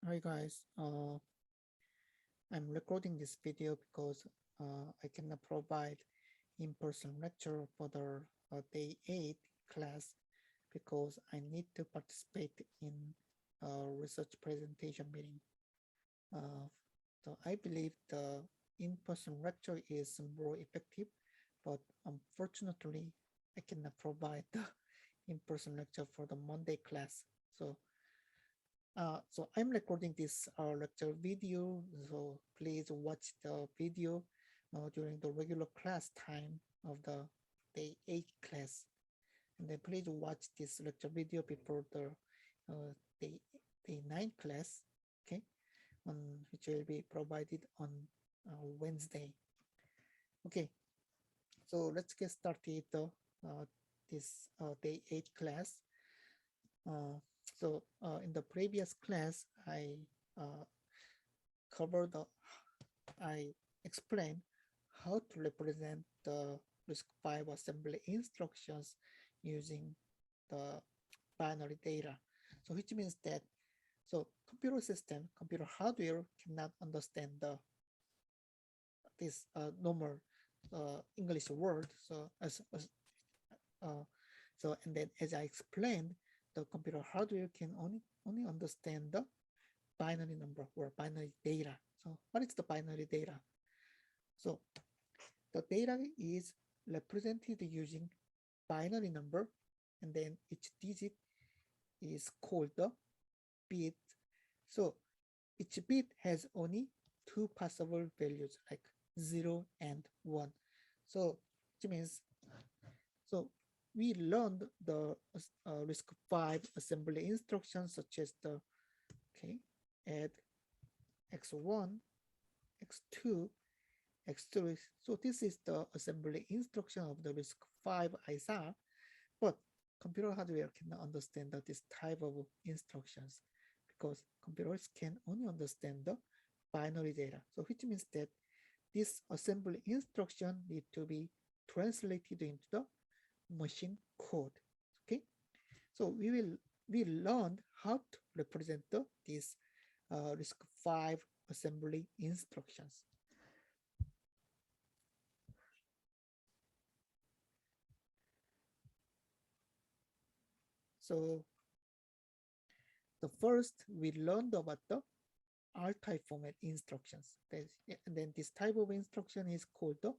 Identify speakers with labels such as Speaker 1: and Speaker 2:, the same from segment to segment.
Speaker 1: Hi guys, I'm recording this video because I cannot provide in-person lecture for the day 8 class because I need to participate in a research presentation meeting. Uh, so I believe the in-person lecture is more effective, but unfortunately I cannot provide the in-person lecture for the Monday class. So I'm recording this lecture video, so please watch the video during the regular class time of the day 8 class. And then please watch this lecture video before the uh, day, day 9 class, okay, which will be provided on Wednesday. Okay, so let's get started this day 8 class. So in the previous class, uh, covered the I explained how to represent the RISC-V assembly instructions using the binary data. So which means that computer hardware cannot understand this normal English word. Uh, and then as I explained, the computer hardware can only understand the binary number or binary data. So what is the binary data? So the data is represented using binary number, and then each digit is called the bit. So each bit has only two possible values like 0 and 1. So which means, so we learned the RISC-V assembly instructions such as the add x1, x2, x3. So this is the assembly instruction of the RISC-V ISR, but computer hardware cannot understand this type of instructions because computers can only understand the binary data. So which means that this assembly instruction need to be translated into the machine code. Okay, so we learned how to represent these RISC-V assembly instructions. So the first we learned about the R type format instructions. And then this type of instruction is called the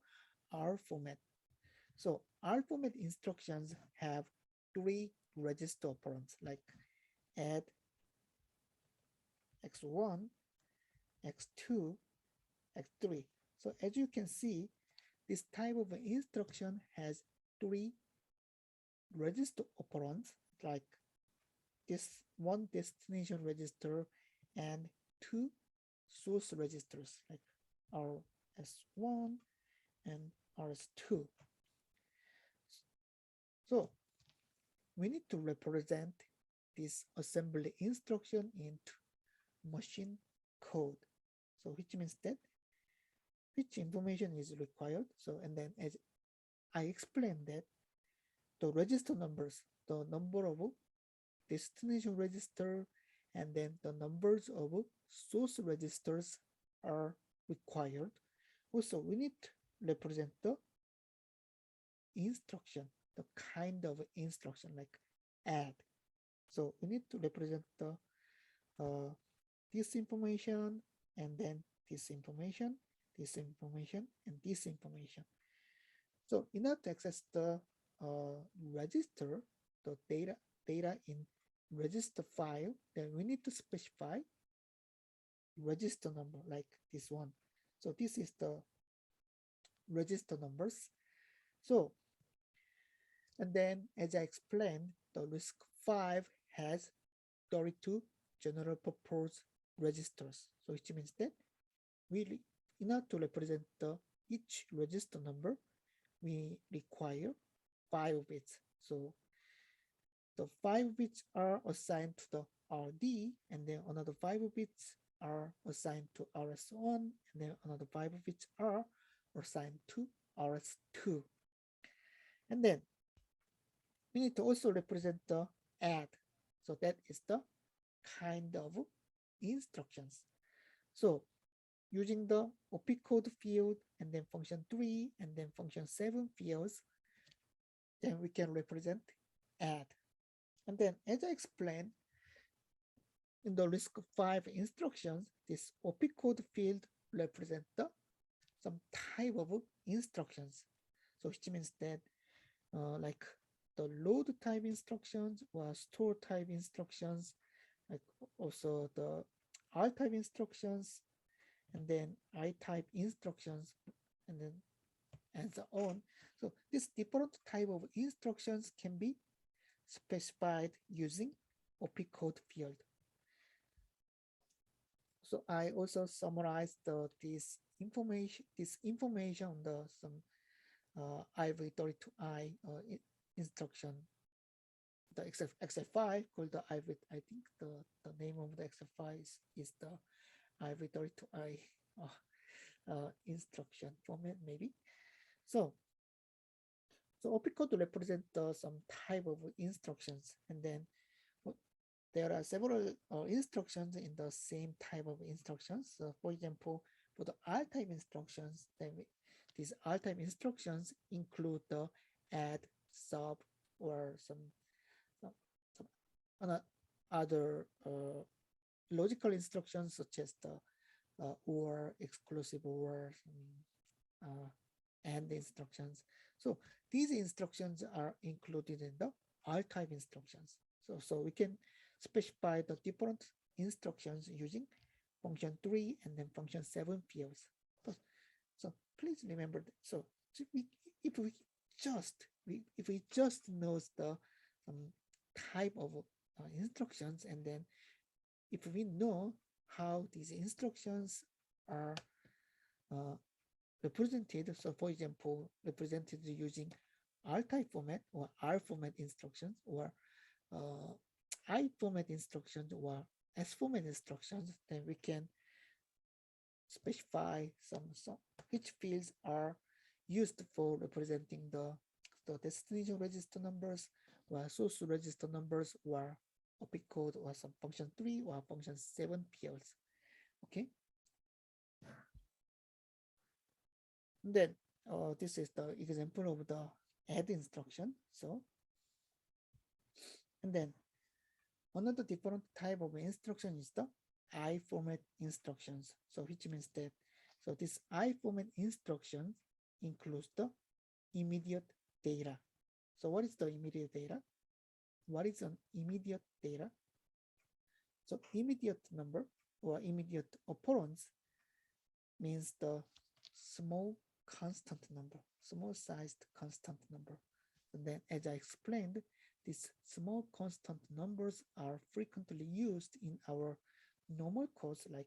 Speaker 1: R format. So R format instructions have three register operands like add x1, x2, x3. So as you can see, this type of instruction has three register operands like this one destination register and two source registers like RS1 and RS2. So we need to represent this assembly instruction into machine code. So which means that which information is required. So and then as I explained that the register numbers, the number of destination register and then the numbers of source registers are required. Also, we need to represent the instruction, the kind of instruction like add. So we need to represent the this information and then this information, this information, and this information. So in order to access the register, the data in register file, then we need to specify register number like this one. So this is the register numbers. So, and then as I explained, the RISC-V has 32 general purpose registers. So which means that we, in order to represent each register number, we require 5 bits. So the 5 bits are assigned to the RD, and then another 5 bits are assigned to RS1, and then another 5 bits are assigned to RS2. And then we need to also represent the add. So that is the kind of instructions. So using the opcode field and then function 3 and then function 7 fields, then we can represent add. And then as I explained, in the RISC-V instructions, this opcode field represents some type of instructions. So which means that like the load type instructions or store type instructions, like also the R type instructions, and then I type instructions, and then and so on. So this different type of instructions can be specified using opcode field. So I also summarized this information on the some IV32I instruction, the XFI called the IV. I think the name of the XFI is the IV32I instruction format maybe. So opcode represent some type of instructions, and then there are several instructions in the same type of instructions. So for example, for the R-type instructions, then these R-type instructions include the add, sub, or some other logical instructions such as the or, exclusive or, and instructions. So these instructions are included in the R-type instructions. So we can specify the different instructions using function 3 and then function 7 fields. So please remember that. So if we just knows the type of instructions, and then if we know how these instructions are represented, so for example, represented using R type format or R format instructions, or I format instructions or S format instructions, then we can specify some which fields are used for representing the destination register numbers or source register numbers or opcode or some function 3 or function 7 fields. Okay. And then this is the example of the add instruction. So, and then another different type of instruction is the I format instructions. So which means that, so this I format instruction includes the immediate data. So what is the immediate data? What is an immediate data? So immediate number or immediate operands means the small constant number, small sized constant number. And then as I explained, these small constant numbers are frequently used in our normal codes like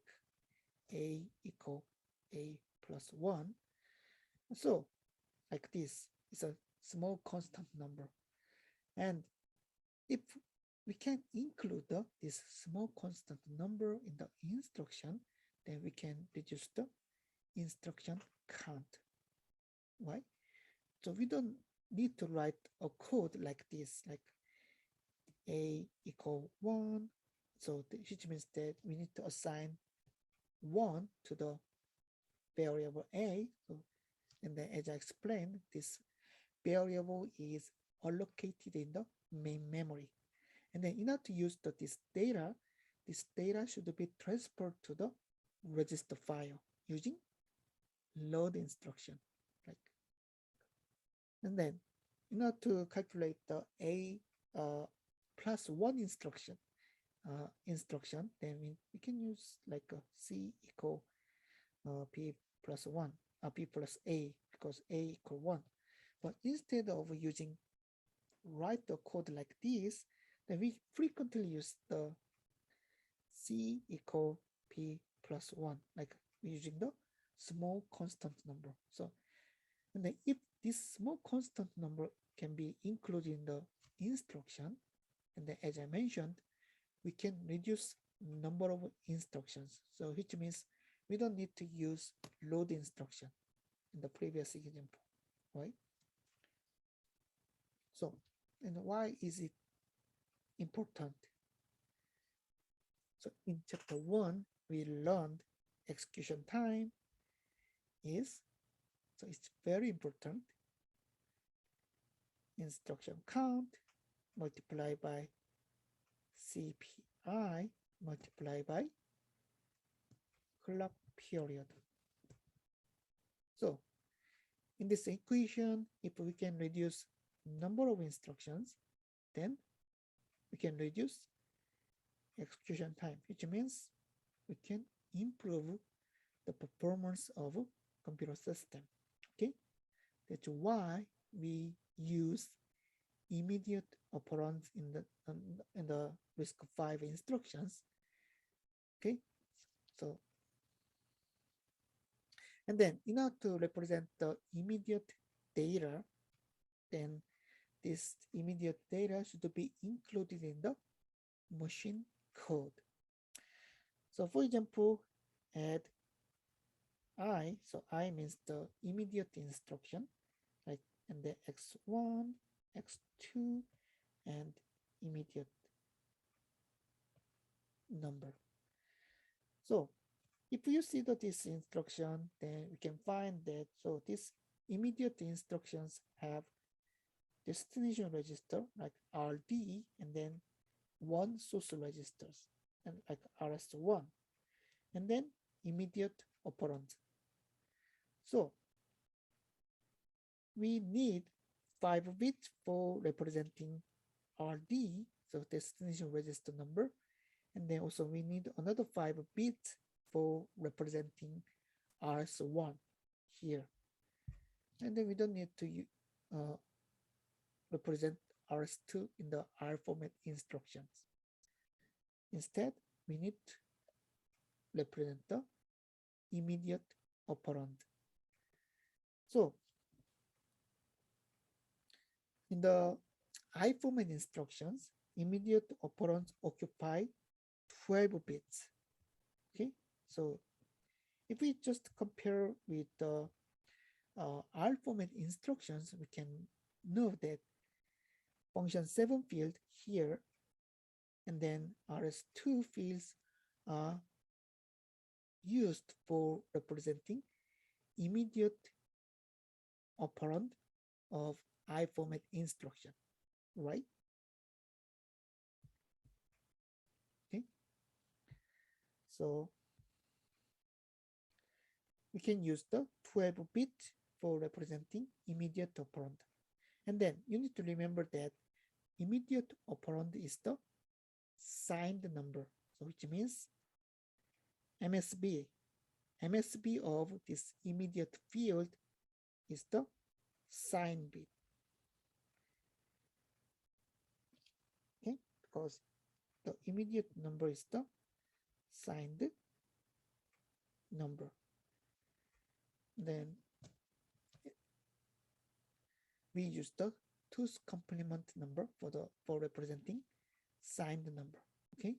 Speaker 1: a equal a plus 1. So like this is a small constant number. And if we can include this small constant number in the instruction, then we can reduce the instruction count. Why? So we don't need to write a code like this, like a equal 1. So which means that we need to assign 1 to the variable a. So, and then as I explained, this variable is allocated in the main memory. And then in order to use this data should be transferred to the register file using load instruction. Like, and then in order to calculate the a plus 1 instruction, then we can use like a c equal p plus 1, p plus a, because a equal 1. But instead of using write the code like this, then we frequently use the c equal p plus 1, like using the small constant number. So, and then if this small constant number can be included in the instruction, and then as I mentioned, we can reduce number of instructions. So which means we don't need to use load instruction in the previous example, right? So, and why is it important? So in chapter 1, we learned execution time is, so it's very important, instruction count multiplied by CPI multiplied by clock period. So in this equation, if we can reduce number of instructions, then we can reduce execution time, which means we can improve the performance of a computer system. Okay, that's why we use immediate operands in the RISC-V instructions. Okay, so and then in order to represent the immediate data, then this immediate data should be included in the machine code. So for example, add I, so I means the immediate instruction, right? And the x1, x2, and immediate number. So if you see that this instruction, then we can find that, so these immediate instructions have destination register like RD, and then one source registers and like RS1, and then immediate operand. So we need 5 bits for representing RD, so destination register number, and then also we need another 5 bits for representing RS1 here. And then we don't need to represent RS2 in the R format instructions. Instead, we need to represent the immediate operand. So in the I format instructions, immediate operands occupy 12 bits. Okay, so if we just compare with the R format instructions, we can know that function 7 field here and then RS2 fields are used for representing immediate operand of I format instruction, right? Okay, so we can use the 12-bit for representing immediate operand. And then you need to remember that immediate operand is the signed number, so which means MSB of this immediate field is the signed bit. Okay, because the immediate number is the signed number. Then we use the 2's complement number for representing signed number. Okay,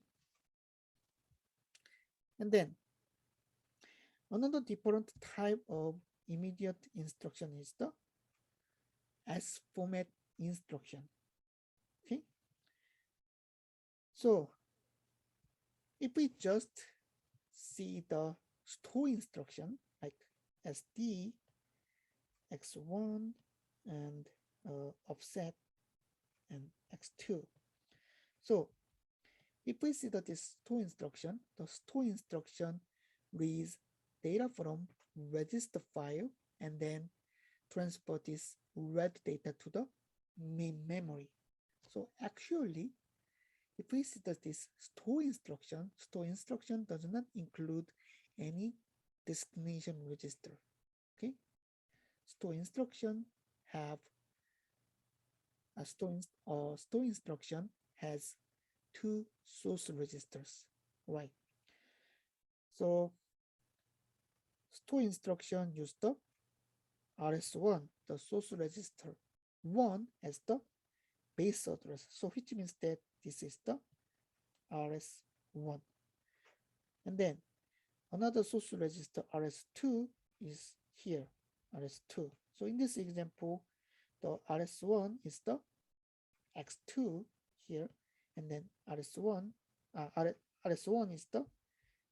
Speaker 1: and then another different type of immediate instruction is the S format instruction. Okay, so if we just see the store instruction like SD, X1, and offset and X2. So if we see that this store instruction, the store instruction reads data from register file and then transport this read data to the main memory. So actually, if we see that this store instruction does not include any destination register. Okay, store instruction have a store instruction has 2 source registers, right? So store instruction use the RS1, the source register 1 as the base address, so which means that this is the RS1, and then another source register RS2 is here, RS2. So in this example, the RS1 is the X2 here, and then RS1, RS1 is the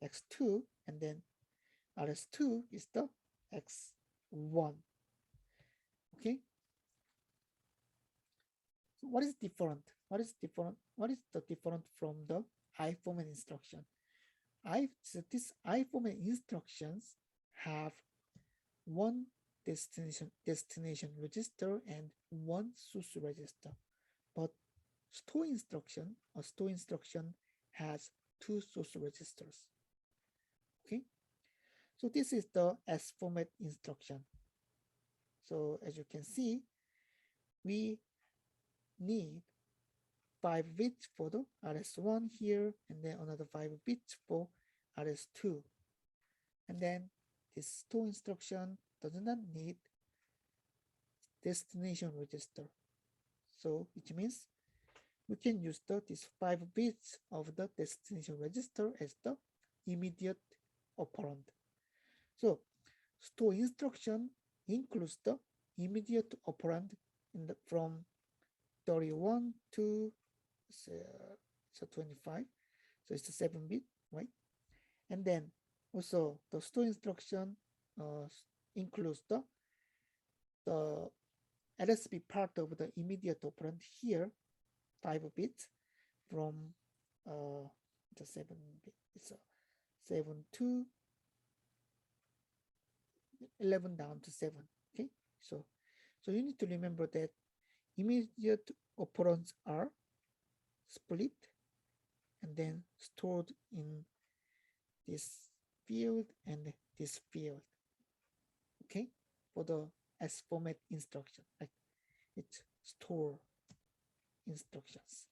Speaker 1: X2, and then RS2 is the X1. Okay. So what is different? What is different? What is the different from the I format instruction? These I format instructions have one destination register and one source register, but a store instruction has two source registers. Okay, so this is the S format instruction. So as you can see, we need 5 bits for the RS1 here, and then another 5 bits for RS2. And then this store instruction does not need destination register. So which means we can use these 5 bits of the destination register as the immediate operand. So store instruction includes the immediate operand from 31 to 25, so it's a 7-bit, right? And then also the store instruction includes the LSB part of the immediate operand here, 5 bits from the 7-bit. It's 7 to 11 down to 7. Okay, so you need to remember that immediate operands are split and then stored in this field and this field. Okay, for the S format instruction, like it's store instructions.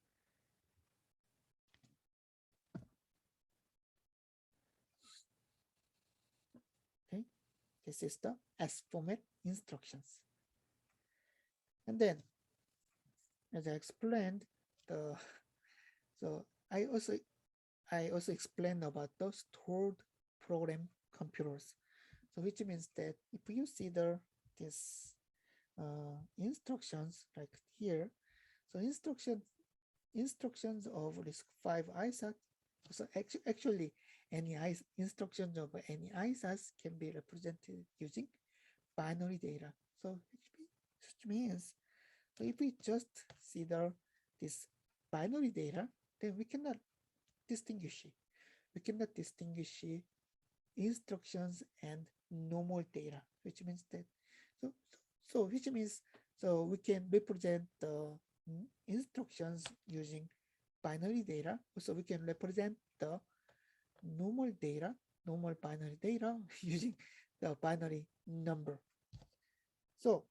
Speaker 1: Okay, this is the S format instructions. And then, as I explained, I also explained about the stored program computers. So which means that if you see these instructions like here, so instructions of RISC-V ISAT, so actually any instructions of any ISAs can be represented using binary data. So which means, so if we just see this binary data, then we cannot distinguish it. We cannot distinguish instructions and normal data, which means that so we can represent the instructions using binary data. So we can represent the normal binary data using the binary number. So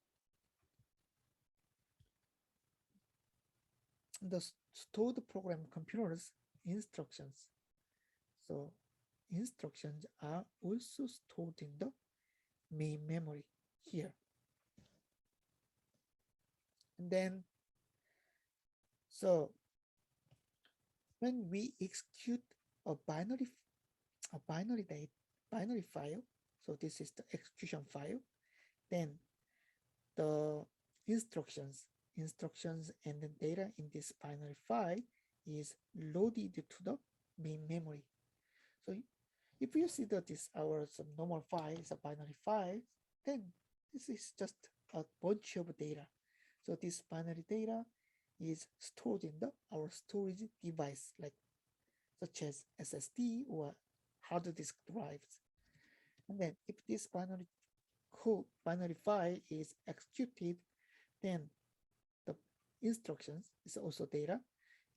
Speaker 1: the stored program computers instructions. So instructions are also stored in the main memory here. And then, so when we execute a binary file, so this is the execution file, then the instructions and the data in this binary file is loaded to the main memory. So if you see that some normal file is a binary file, then this is just a bunch of data. So this binary data is stored in our storage device, such as SSD or hard disk drives. And then if this binary file is executed, then the instructions is also data.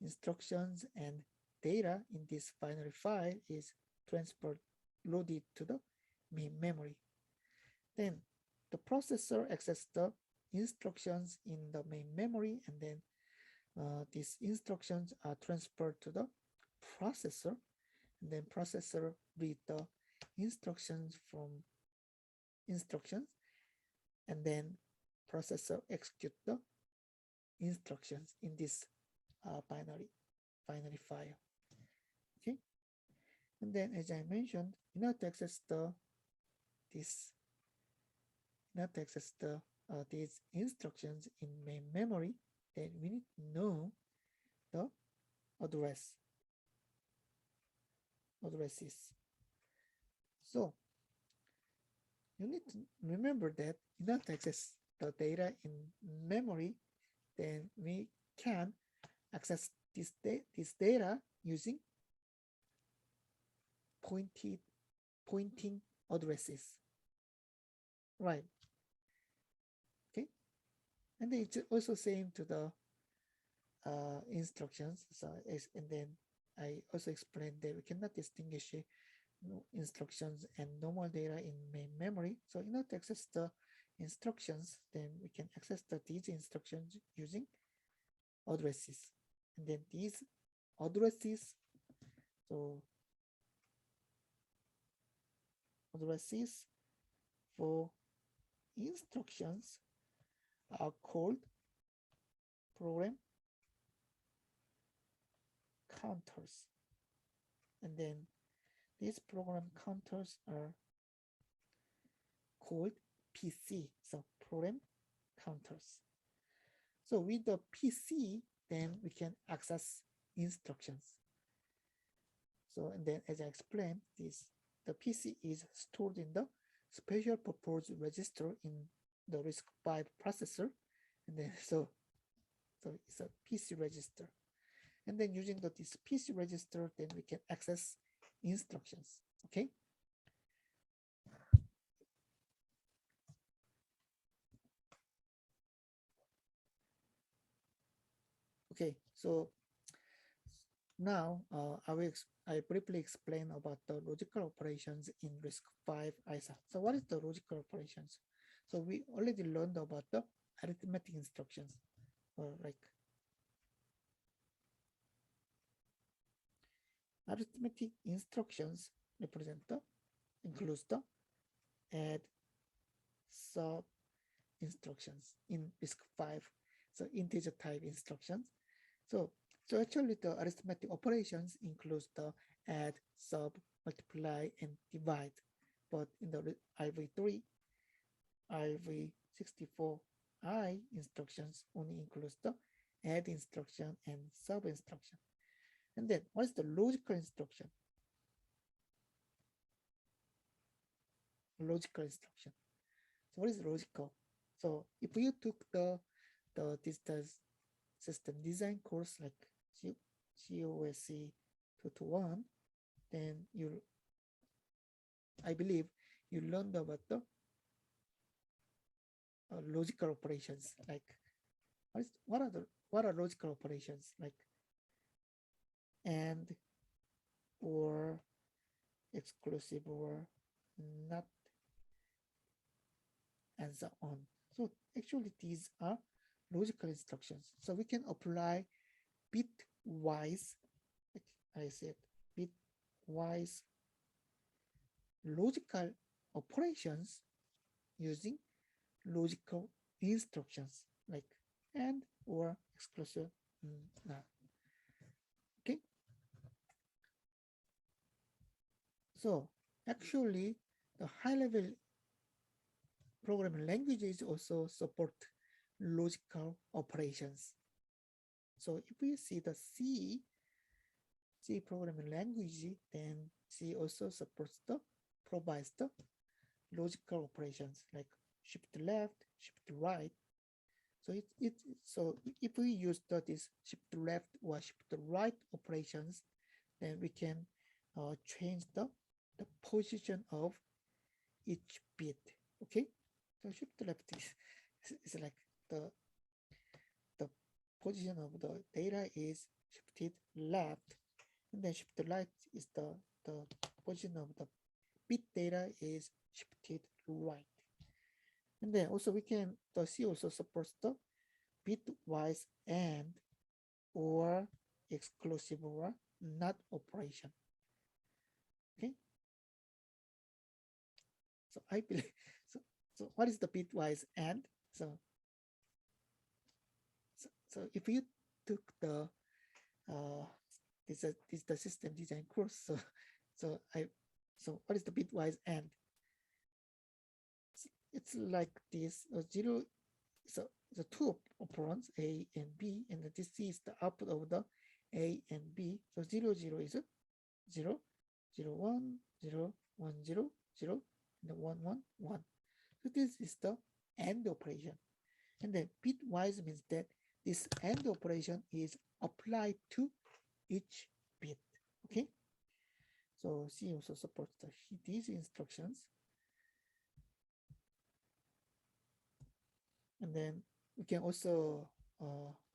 Speaker 1: Instructions and data in this binary file is loaded to the main memory. Then the processor accesses the instructions in the main memory, and then these instructions are transferred to the processor, and then processor read the instructions from instructions, and then processor execute the instructions in this binary file. Okay, and then as I mentioned, in order to access these instructions in main memory, then we need to know the address. addresses. So you need to remember that in order to access the data in memory, then we can access this data using pointing addresses, right? Okay, and then it's also same to the instructions. So and then I also explained that we cannot distinguish instructions and normal data in main memory. So in order to access the instructions, then we can access these instructions using addresses, and then these addresses, so addresses for instructions are called program counters, and then these program counters are called PC, so program counters. So with the PC, then we can access instructions. So, and then as I explained, the PC is stored in the special purpose register in the RISC-V processor, and then so it's a PC register. And then using this PC register, then we can access instructions. Okay. Okay, so now I briefly explain about the logical operations in RISC-V ISA. So what is the logical operations? So we already learned about the arithmetic instructions, or like arithmetic instructions includes the add, sub instructions in RISC-V, so integer type instructions. So actually the arithmetic operations includes the add, sub, multiply, and divide. But in the IV3, IV64I instructions only includes the add instruction and sub instruction. And then what is the logical instruction? Logical instruction. So what is logical? So if you took the digital system design course like COSE222, then I believe you learned about the logical operations. Like what are logical operations, like and, or, exclusive, or, not, and so on. So actually these are logical instructions. So we can apply bitwise, like I said, bitwise logical operations using logical instructions like and, or, exclusive, not. Okay. So actually the high-level programming languages also support logical operations. So if we see the C programming language, then C also provides the logical operations like shift left, shift right. So if we use this shift left or shift right operations, then we can change the position of each bit. Okay, so shift left is like the position of the data is shifted left, and then shift right is the position of the bit data is shifted right. And then also the C also supports the bitwise and, or, exclusive, or not operation. Okay. So I believe so what is the bitwise and? So if you took the this is the system design course, so what is the bitwise and? It's like this zero. So the two operands A and B, and this is the output of the A and B. So 0, 0 is 0, 0 1 0 1 0 0 and 1 1 1. So this is the AND operation. And then bitwise means that this AND operation is applied to each bit. Okay. So C also supports these instructions. And then we can also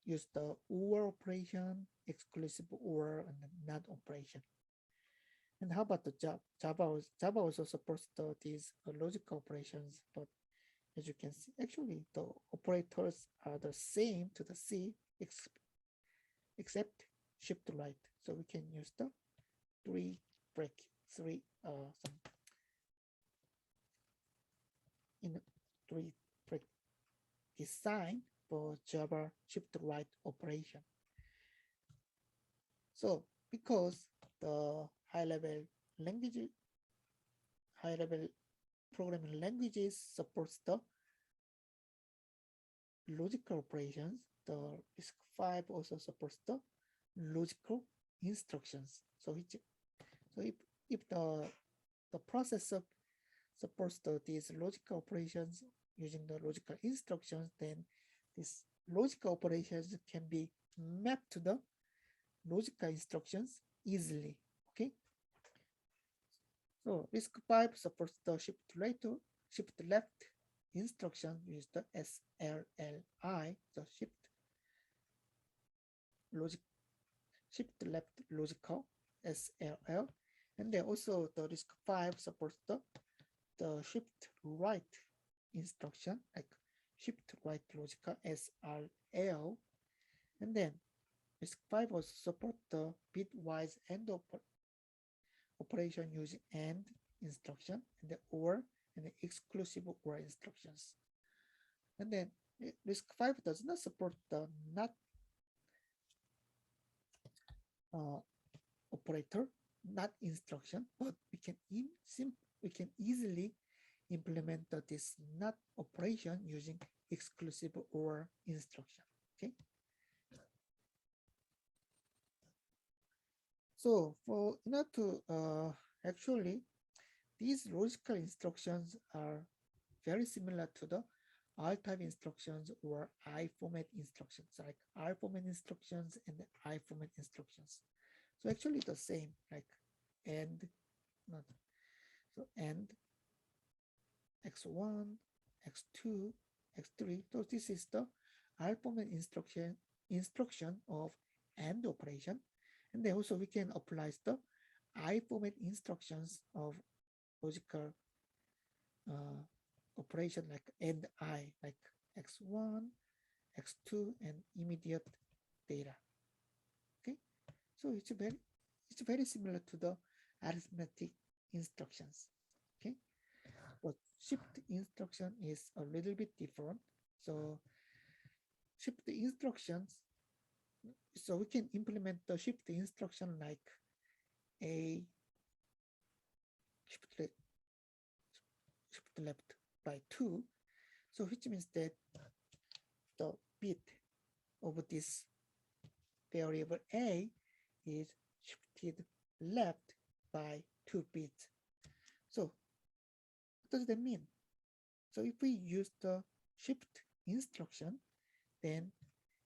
Speaker 1: use the OR operation, exclusive OR, and the NOT operation. And how about the Java also supports these logical operations, but as you can see, actually the operators are the same to the C except shift right. So we can use the three design for Java shift right operation. So because the high-level programming languages supports the logical operations, the RISC-V also supports the logical instructions. So if the processor supports these logical operations using the logical instructions, then these logical operations can be mapped to the logical instructions easily. Okay. So RISC-V supports the shift left instruction with the SLLI, the shift left logical SLL, and then also the RISC-V supports the shift right instruction like shift right logical SRL, and then RISC-V also support the bitwise AND operation using AND instruction and the OR and the exclusive OR instructions. And then RISC-V does not support the NOT operator, NOT instruction, but we can easily implement this NOT operation using exclusive OR instruction. Okay. So for in order to actually these logical instructions are very similar to the R type instructions or I format instructions, like R format instructions and the I format instructions. So actually the same, like AND, AND x1, x2, x3. So this is the R format instruction of AND operation. And then also we can apply the I format instructions of logical operation like AND I, like x1, x2, and immediate data. Okay, so it's very similar to the arithmetic instructions. Okay, but shift instruction is a little bit different. So shift instructions, so we can implement the shift instruction like a shift left by 2. So which means that the bit of this variable A is shifted left by 2 bits. So what does that mean? So if we use the shift instruction, then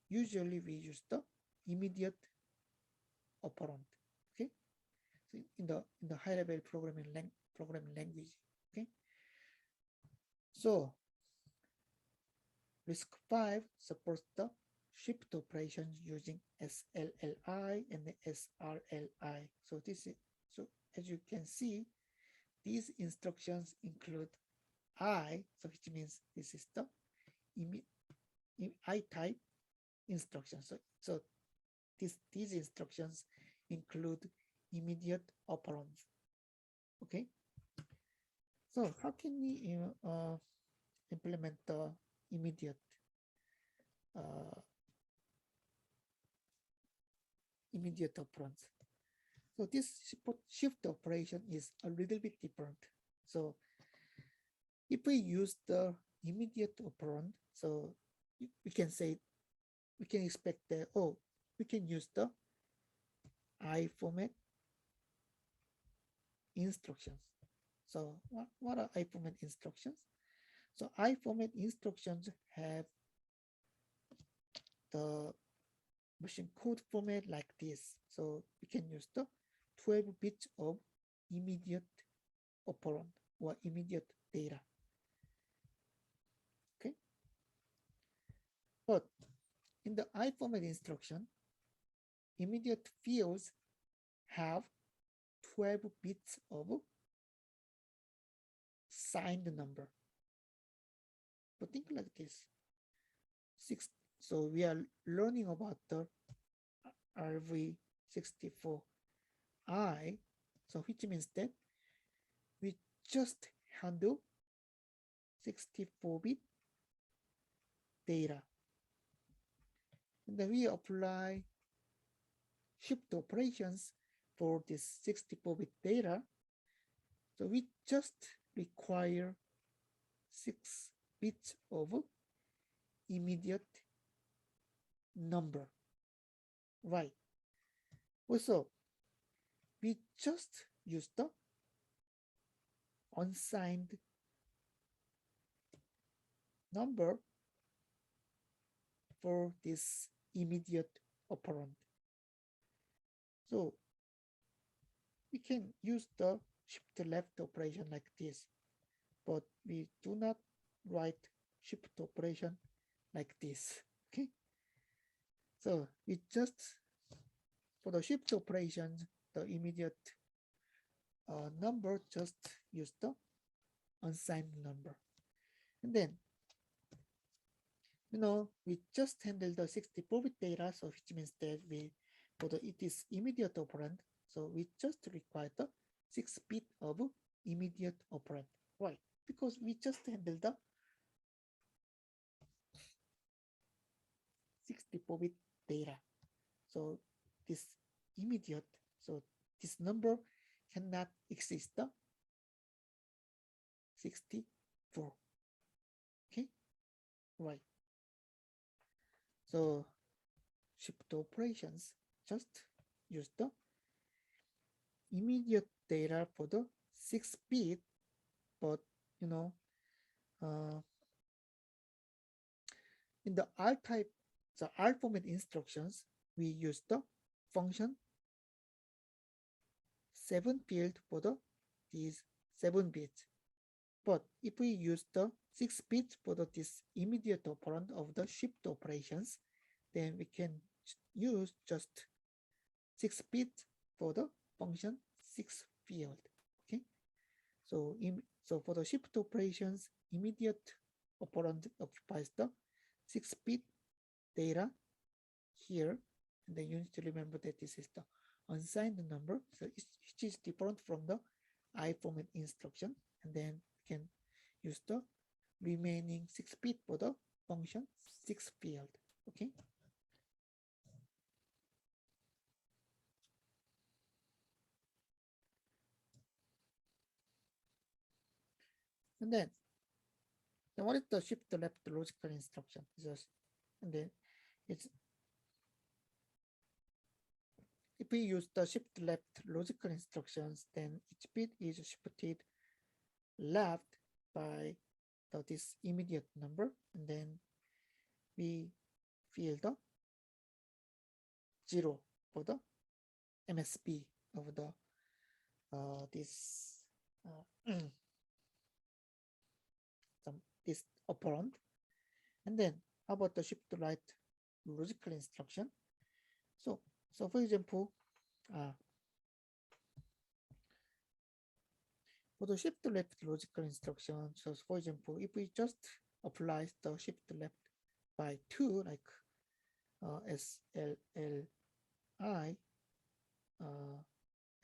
Speaker 1: usually we use the immediate operand. Okay, so in the high-level programming language. Okay, so RISC-V supports the shift operations using SLLI and the SRLI. So as you can see, these instructions include I, so which means this is the I type instructions. So these instructions include immediate operands. Okay. So how can we implement the immediate operands? So this shift operation is a little bit different. So if we use the immediate operand, so we can expect that, we can use the I format instructions. So what are I-format instructions? So I-format instructions have the machine code format like this. So we can use the 12 bits of immediate operand or immediate data. Okay. But in the I-format instruction, immediate fields have 12 bits of signed number. But think like this. So we are learning about the RV64I, so which means that we just handle 64-bit data. And then we apply shift operations for this 64-bit data. So we just require 6 bits of immediate number, right? Also, we just use the unsigned number for this immediate operand. So we can use the shift left operation like this, but we do not write shift operation like this. Okay. So we just, for the shift operations, the immediate number, just use the unsigned number. And then, we just handle the 64-bit data, so which means that it is immediate operand, so we just require the 6 bit of immediate operand. Why? Because we just handle the 64-bit data. So this immediate, so this number cannot exceed the 64. Okay, right. So shift operations just use the immediate data for the 6-bit, but in the R type, the R format instructions, we use the function 7 field for these 7 bits. But if we use the 6 bits for this immediate operand of the shift operations, then we can use just 6 bits for the function 6 field. Okay. So for the shift operations, immediate operand occupies the 6-bit data here, and then you need to remember that this is the unsigned number, so which is different from the I format instruction, and then we can use the remaining 6-bit for the function 6 field. Okay. And then what is the shift left logical instruction? And then it's, if we use the shift left logical instructions, then each bit is shifted left by this immediate number, and then we fill the 0 for the MSB of the this operand. And then how about the shift right logical instruction? So for example, for the shift left logical instruction, so for example, if we just apply the shift left by 2, like SLLI,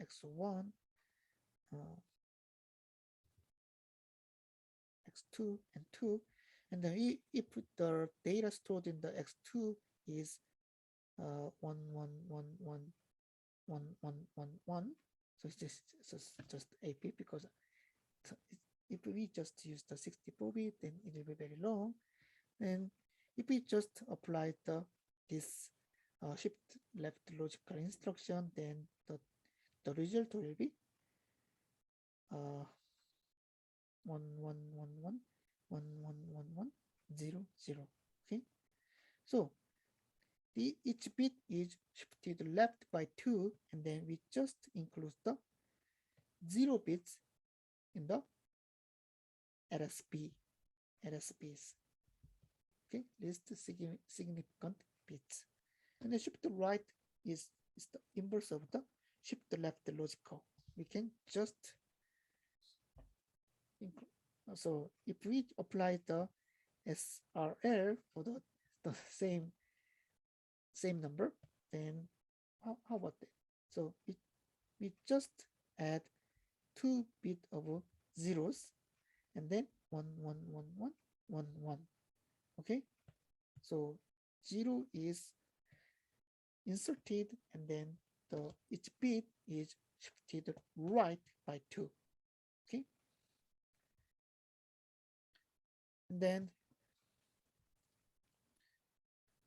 Speaker 1: X1, X2, and 2, and then if the data stored in the X2 is 1, 1, 1, 1, 1, 1, 1, 1, so it's just AP, because if we just use the 64-bit, then it will be very long. And if we just apply this shift left logical instruction, then the result will be 1 1 1 1 1 1 1 1 0 0. Okay, so each bit is shifted left by 2, and then we just include the 0 bits in the LSBs. Okay, least significant bits. And the shift right is the inverse of the shift left logical. We can just include. So if we apply the SRL for the same number, then how about that? So we just add 2 bits of zeros, and then 1 1 1 1 1 1. Okay, so 0 is inserted, and then each bit is shifted right by 2. Okay, and then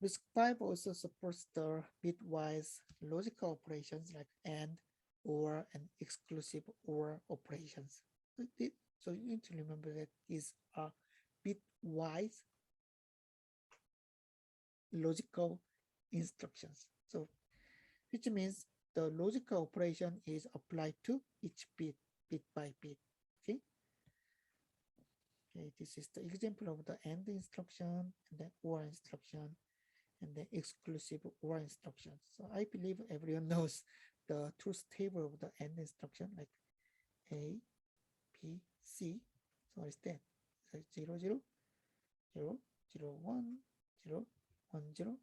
Speaker 1: RISC-V also supports the bitwise logical operations like AND, OR, and exclusive OR operations. So you need to remember that these are bitwise logical instructions. So which means the logical operation is applied to each bit by bit. Okay. Okay, this is the example of the AND instruction and the OR instruction and the exclusive OR instructions. So I believe everyone knows the truth table of the AND instruction, like A, B, C. So what is that? So 0 0 0 0 1 0 1 0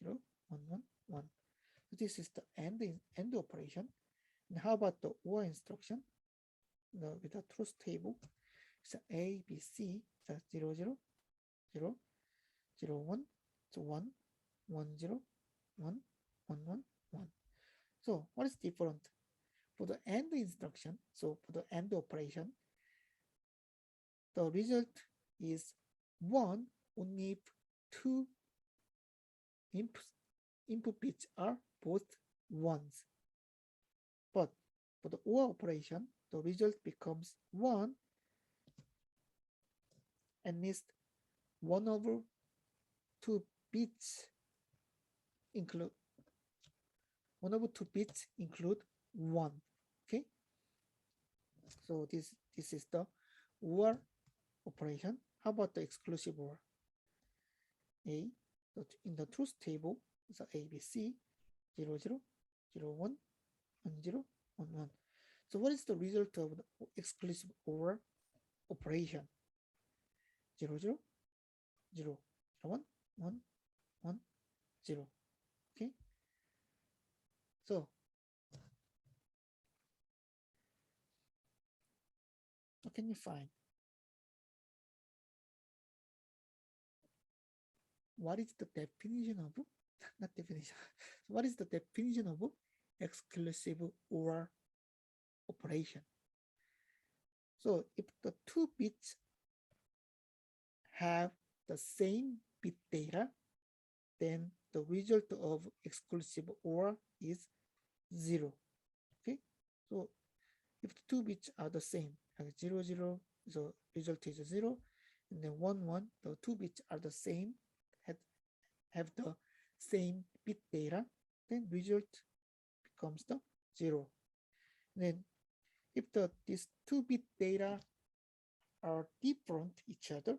Speaker 1: 0 1 1 1. So this is the AND operation. And how about the OR instruction? With the truth table, it's A, B, C. So 0 0 0 0 1 1 1 0 1 1 1 1. So what is different for the AND instruction? So for the AND operation, the result is 1 only if 2 input bits are both ones. But for the OR operation, the result becomes 1 at least 1 over 2 bits include 1 over 2 bits include 1. Okay, so this is the OR operation. How about the exclusive OR? A, in the truth table, is ABC 0 0 0 1 1 0 1 1. So what is the result of the exclusive OR operation? 0 0 0 1 1 1 0. Okay, so what can you find? What is the definition of not definition? What is the definition of exclusive OR operation? So if the 2 bits have the same bit data, then the result of exclusive OR is 0. Okay, so if the 2 bits are the same, like 0 0, the result is 0, and then 1 1, the 2 bits are the same, have the same bit data, then result becomes the 0. Then if these 2 bit data are different each other,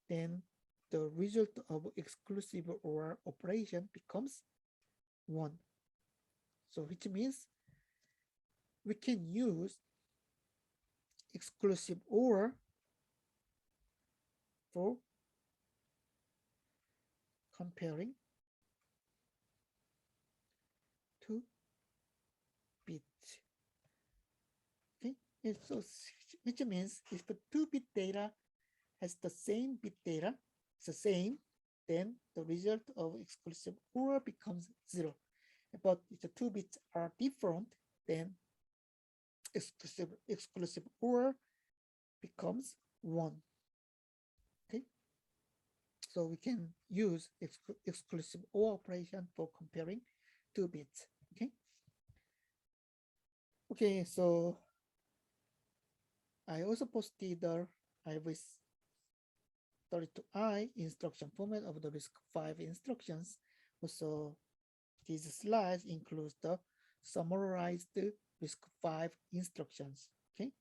Speaker 1: then the result of exclusive OR operation becomes 1. So which means we can use exclusive OR for comparing 2 bits. Okay, and so which means if the 2-bit data has the same bit data, it's the same, then the result of exclusive OR becomes 0. But if the 2 bits are different, then exclusive OR becomes 1. Okay, so we can use exclusive OR operation for comparing 2 bits. Okay, so I also posted the RISC-32I instruction format of the RISC-V instructions. Also, these slides include the summarized RISC-V instructions. Okay,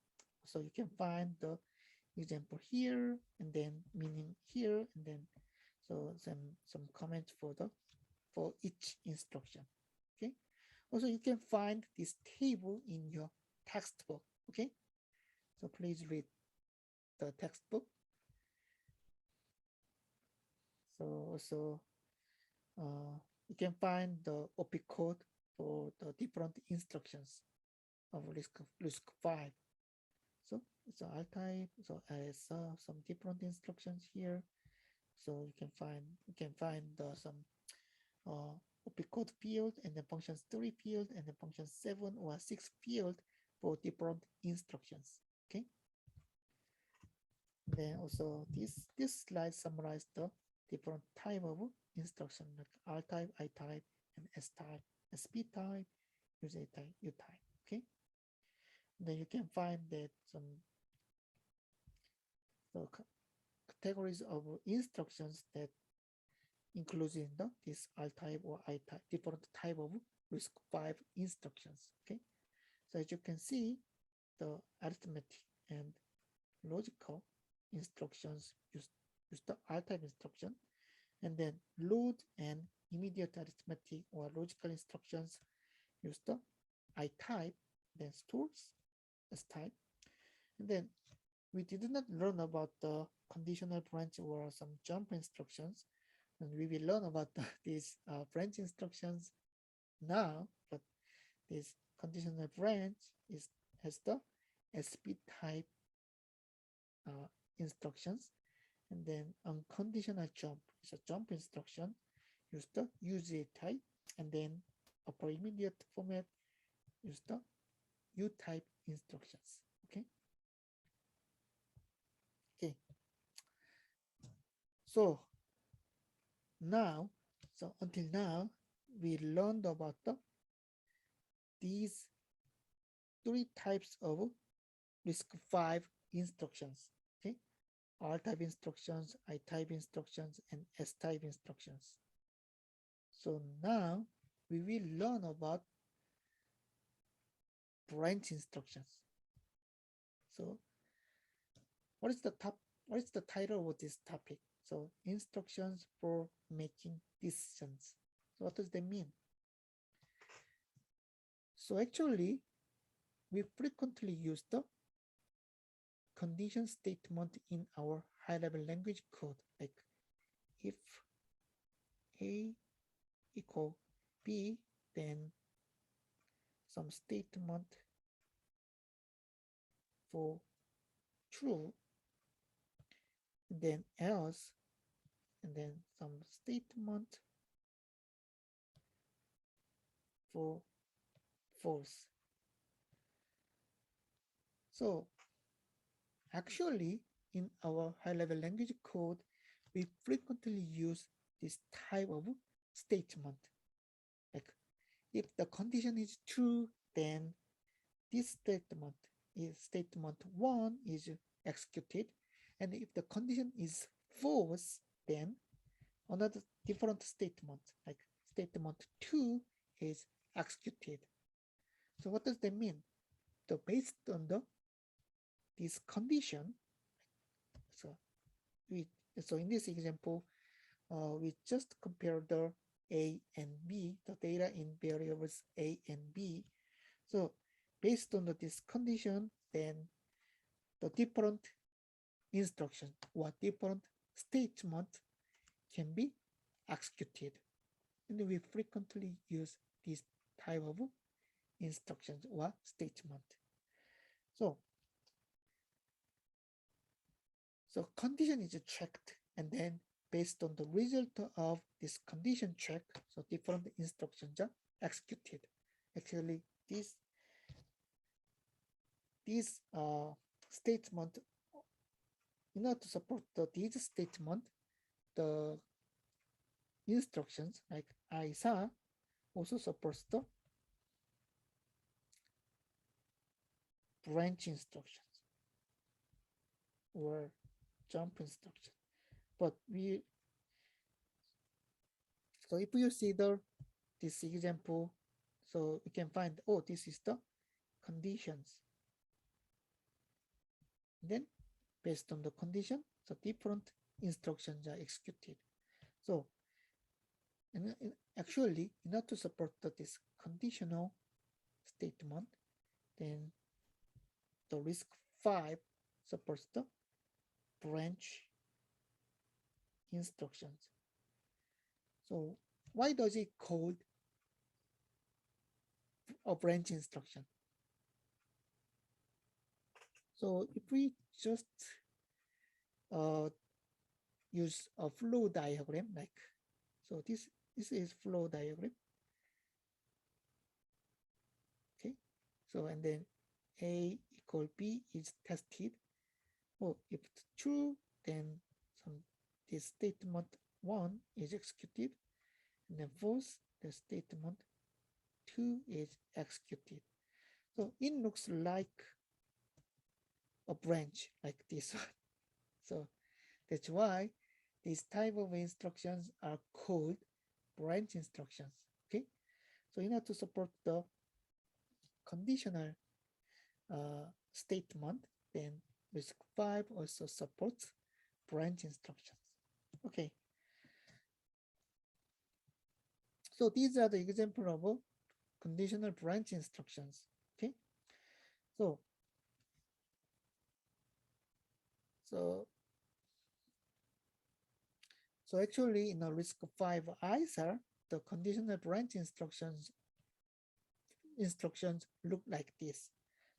Speaker 1: so you can find the example here, and then meaning here, and then so some comments for each instruction. Okay, also you can find this table in your textbook. Okay, so please read the textbook. So also you can find the OP code for the different instructions of RISC-V. So it's an R type. So I saw some different instructions here. So you can find some OP code field, and then functions 3 field, and then function 7 or 6 field for different instructions. Okay. Then also this slide summarizes the different type of instruction, like R type, I type, and S type, SP type, use A type, U type. Okay. Then you can find that some categories of instructions that includes in this R type or I type, different type of RISC-V instructions. Okay. So as you can see, the arithmetic and logical instructions use the R type instruction, and then load and immediate arithmetic or logical instructions use the I type, then stores S type. And then we did not learn about the conditional branch or some jump instructions, and we will learn about these branch instructions now. But this conditional branch has the SP type instructions, and then unconditional jump is a jump instruction, use the UJ type, and then upper immediate format use the U type instructions. Okay. Okay. So now, until now, we learned about these 3 types of RISC-V instructions. Okay, R type instructions, I type instructions, and S type instructions. So now we will learn about branch instructions. So what is the title of this topic? So instructions for making decisions. So what does that mean? So actually, we frequently use the condition statement in our high-level language code, like if A equal B, then some statement for true, and then else, and then some statement for false. So actually, in our high-level language code, we frequently use this type of statement. Like if the condition is true, then this statement 1 is executed, and if the condition is false, then another different statement, like statement 2, is executed. So what does that mean? So based on this condition, so in this example, we just compare the A and B, the data in variables A and B. So based on this condition, then the different instruction or different statement can be executed. And we frequently use this type of instructions or statement. So condition is checked, and then based on the result of this condition check, so different instructions are executed. Actually, this statement, in order to support these statement, the instructions like ISA also supports the branch instructions. or jump instruction. But so if you see this example, so you can find, oh, this is the conditions. Then based on the condition, so different instructions are executed. So actually, in order to support this conditional statement, then the RISC-V supports the branch instructions. So why does it called a branch instruction? So if we just use a flow diagram, like, so this is flow diagram. Okay, so and then A equal B is tested. Oh, if it's true, then this statement 1 is executed, and then false, the statement 2 is executed. So it looks like a branch like this one. So that's why these type of instructions are called branch instructions. Okay, so in order to support the conditional statement, then RISC-V also supports branch instructions. Okay, so these are the example of conditional branch instructions. Okay, so actually in a RISC-V ISR, the conditional branch instructions look like this.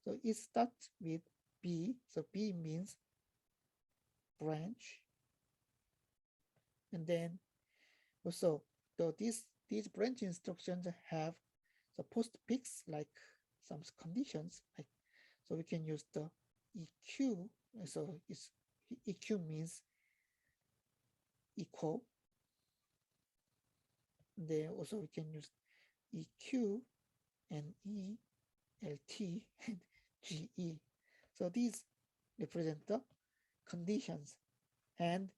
Speaker 1: So it starts with B. So B means branch, and then also these branch instructions have the postfix like some conditions, like, so we can use the EQ. So it's EQ means equal. Then also we can use EQ and E, LT, and GE. So these represent the conditions, and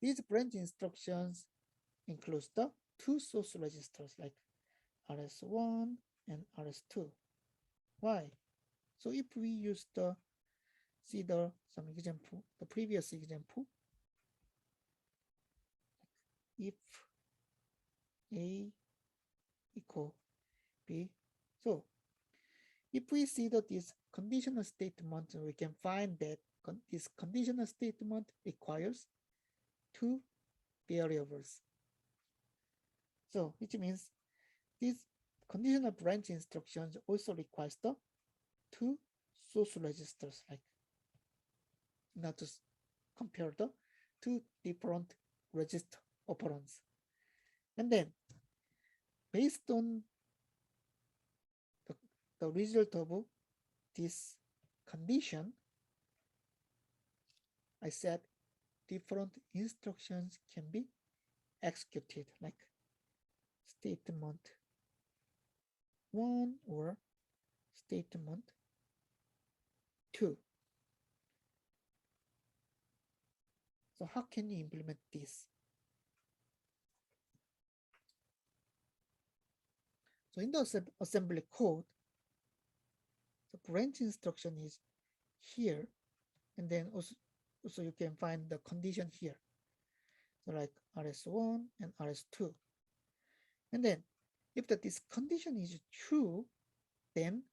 Speaker 1: these branch instructions includes the two source registers like RS1 and RS2. Why? So if we use some example, the previous example, if A equal B, so if we see this conditional statement, we can find that this conditional statement requires two variables. So which means these conditional branch instructions also requires the two source registers, like, not to compare the two different register operands. And then based on the result of this condition, I said different instructions can be executed, like statement 1 or statement 2. So how can you implement this? So in the assembly code, the branch instruction is here, and then also you can find the condition here. So like RS1 and RS2. And then if this condition is true, then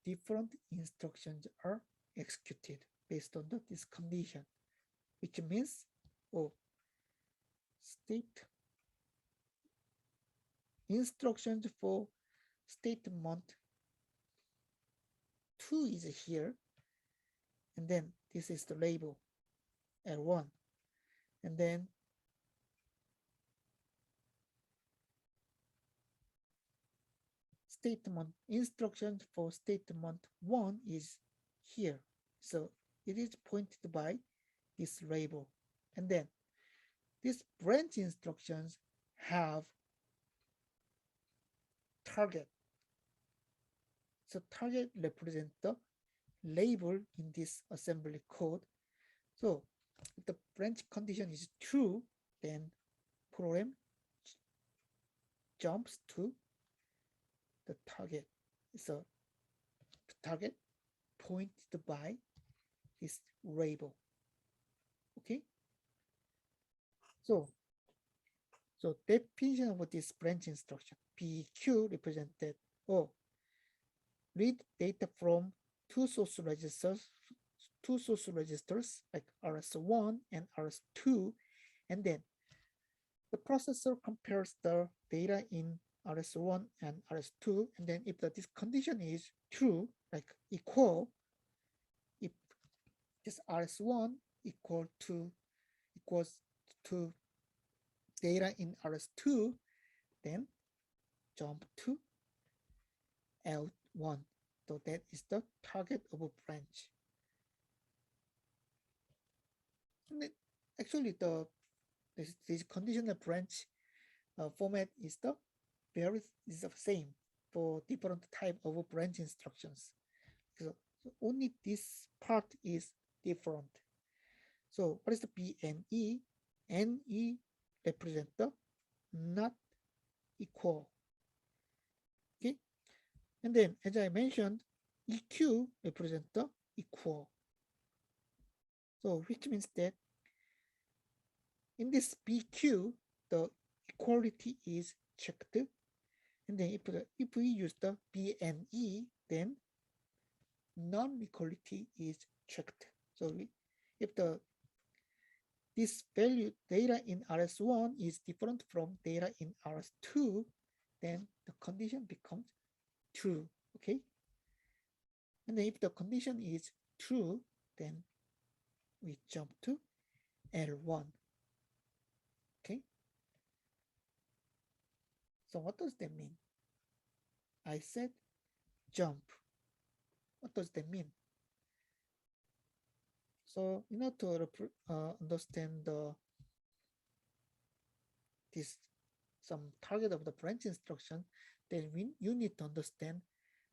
Speaker 1: different instructions are executed based on this condition, which means, state instructions for statement 2 is here, and then this is the label L1, and then statement instructions for statement 1 is here, so it is pointed by this label. And then these branch instructions have target. So target represents the label in this assembly code. So if the branch condition is true, then program jumps to the target. So the target pointed by this label. Okay. So definition of this branch instruction. BQ represented read data from two source registers like RS1 and RS2, and then the processor compares the data in RS1 and RS2, and then if this condition is true, like equals this RS1 equals to data in RS2, then jump to L1. So that is the target of a branch. And then actually, this conditional branch format is the same for different type of branch instructions. So only this part is different. So what is the BNE? NE represent the not equal. Okay, and then as I mentioned, EQ represent the equal. So which means that in this BQ, the equality is checked, and then if we use the BNE, then non-equality is checked. So if this value data in RS1 is different from data in RS2, then the condition becomes true. Okay, and then if the condition is true, then we jump to L1. Okay, so what does that mean? I said jump. What does that mean? So in order to understand some target of the branch instruction, then you need to understand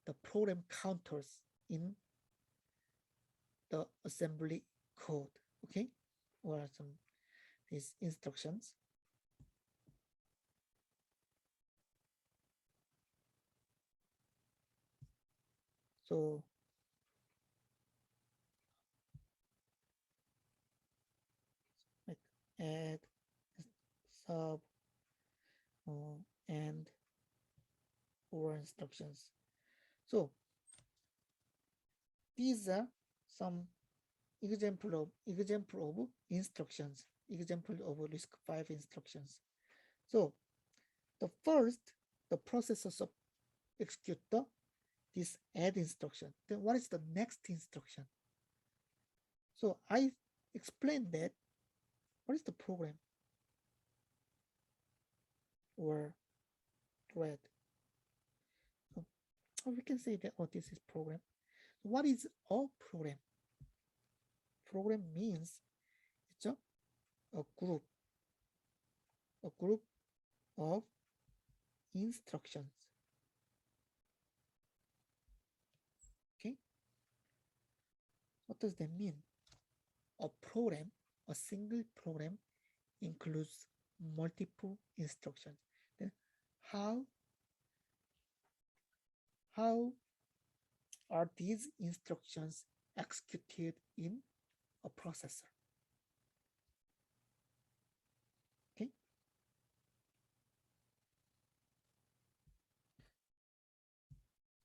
Speaker 1: the program counters in the assembly code. Okay, or these instructions. So like add, sub, and or instructions. So these are some example of instructions, example of RISC-V instructions. So the processor execute this add instruction. Then what is the next instruction? So I explained that what is the program or thread. So we can say that this is program. What is a program? Program means it's a group of instructions. Okay, what does that mean? A single program includes multiple instructions. Then how are these instructions executed in a processor? Okay,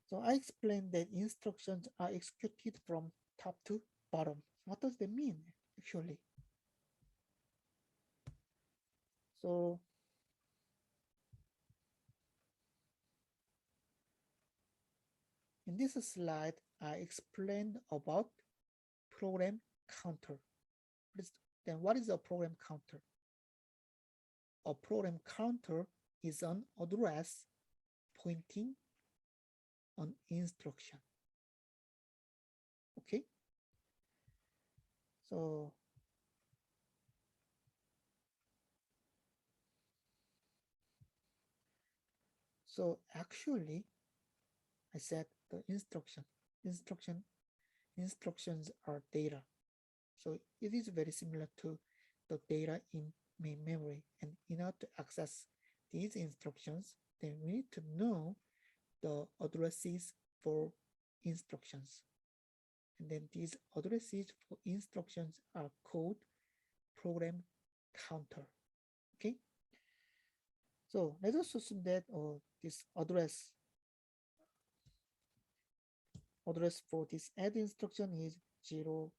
Speaker 1: so I explained that instructions are executed from top to bottom. What does that mean actually? So in this slide, I explained about program counter. Then what is a program counter? A program counter is an address pointing an instruction. Okay, so actually I said the instructions are data. So it is very similar to the data in main memory. And in order to access these instructions, then we need to know the addresses for instructions. And then these addresses for instructions are called program counter. Okay. So let us assume that this address for this add instruction is 0x00,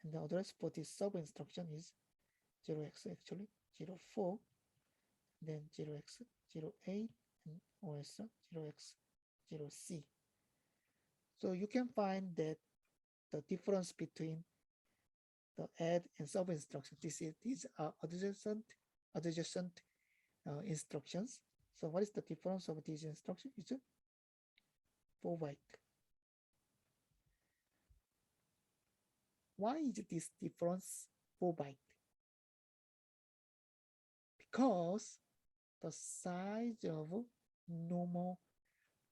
Speaker 1: and the address for this sub instruction is 0x actually 04, then 0x08, and also 0x0c. So you can find that the difference between the add and sub instruction, these are adjacent instructions. So what is the difference of these instructions? It's 4 byte. Why is this difference 4 byte? Because the size of normal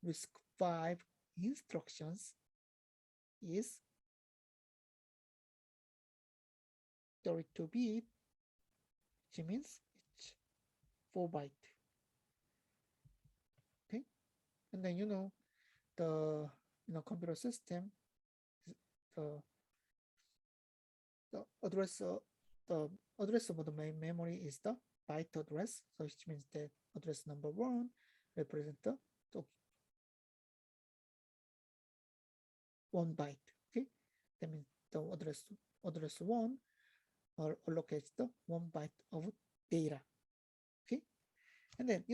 Speaker 1: RISC-V instructions is 32-bit, which means it's 4 byte. Okay, and then the computer system, the address of the main memory is the byte address, so which means that address number 1 represents the 1 byte. Okay, that means the address 1 allocates the 1 byte of data. Okay, and then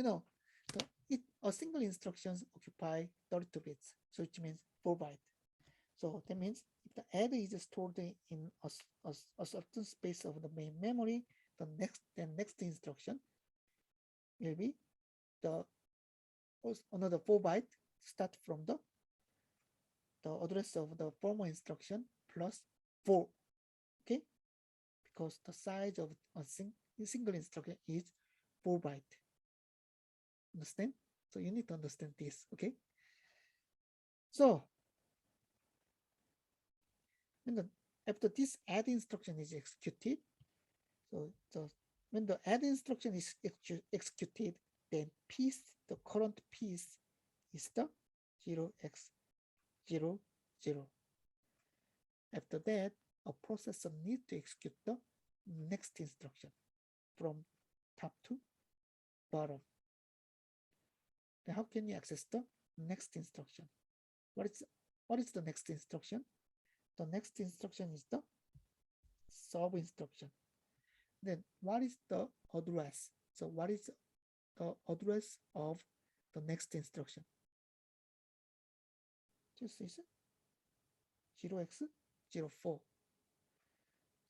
Speaker 1: a single instruction occupy 32 bits, so which means 4 byte. So that means if the add is stored in a certain space of the main memory, the next instruction will be another 4 byte start from the address of the former instruction plus 4. Okay, because the size of a single instruction is 4 byte. Understand? So you need to understand this. Okay. So after this add instruction is executed, so when the add instruction is executed, then the current piece is the 0x00. After that, a processor needs to execute the next instruction from top to bottom. Then how can you access the next instruction? What is the next instruction? The next instruction is the sub instruction. Then what is the address? So what is the address of the next instruction? Just is 0x04. So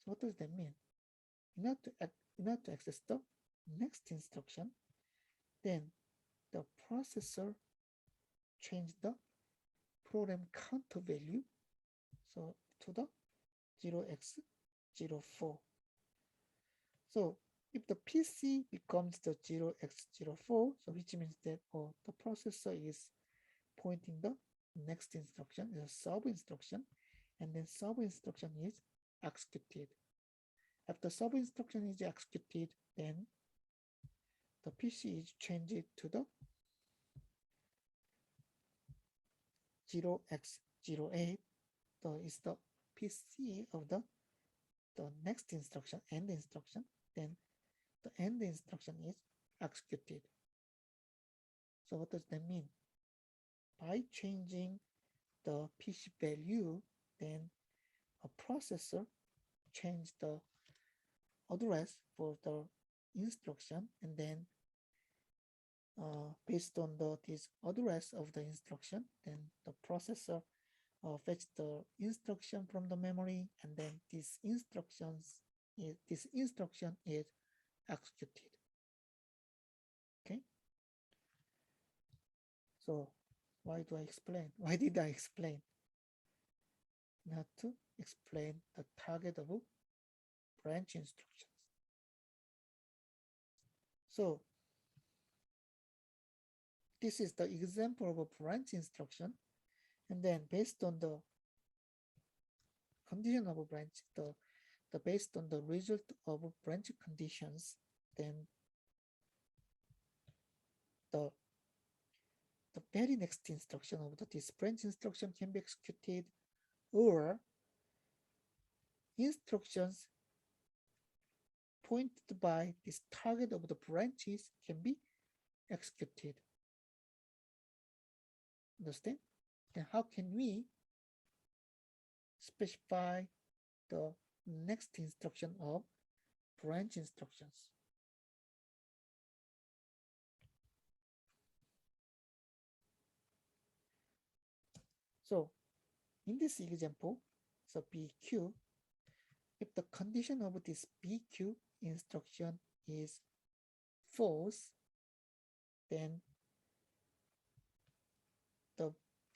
Speaker 1: what does that mean? In order to access the next instruction, then the processor changed the program counter value to the 0x04. So if the PC becomes the 0x04, so which means that the processor is pointing the next instruction, is a sub instruction, and then sub instruction is executed. After sub instruction is executed, then the PC is changed to the 0x08. Is the PC of the next instruction, end instruction. Then the end instruction is executed. So what does that mean? By changing the PC value, then a processor changed the address for the instruction, and then based on this address of the instruction, then the processor fetch the instruction from the memory, and then this instruction is executed. Okay. So why did I explain? Not to explain the target of branch instructions. So this is the example of a branch instruction, and then based on the condition of a branch, the based on the result of branch conditions, then the very next instruction of this branch instruction can be executed, or instructions pointed by this target of the branches can be executed. Understand? Then how can we specify the next instruction of branch instructions? So in this example, so BQ, if the condition of this BQ instruction is false, then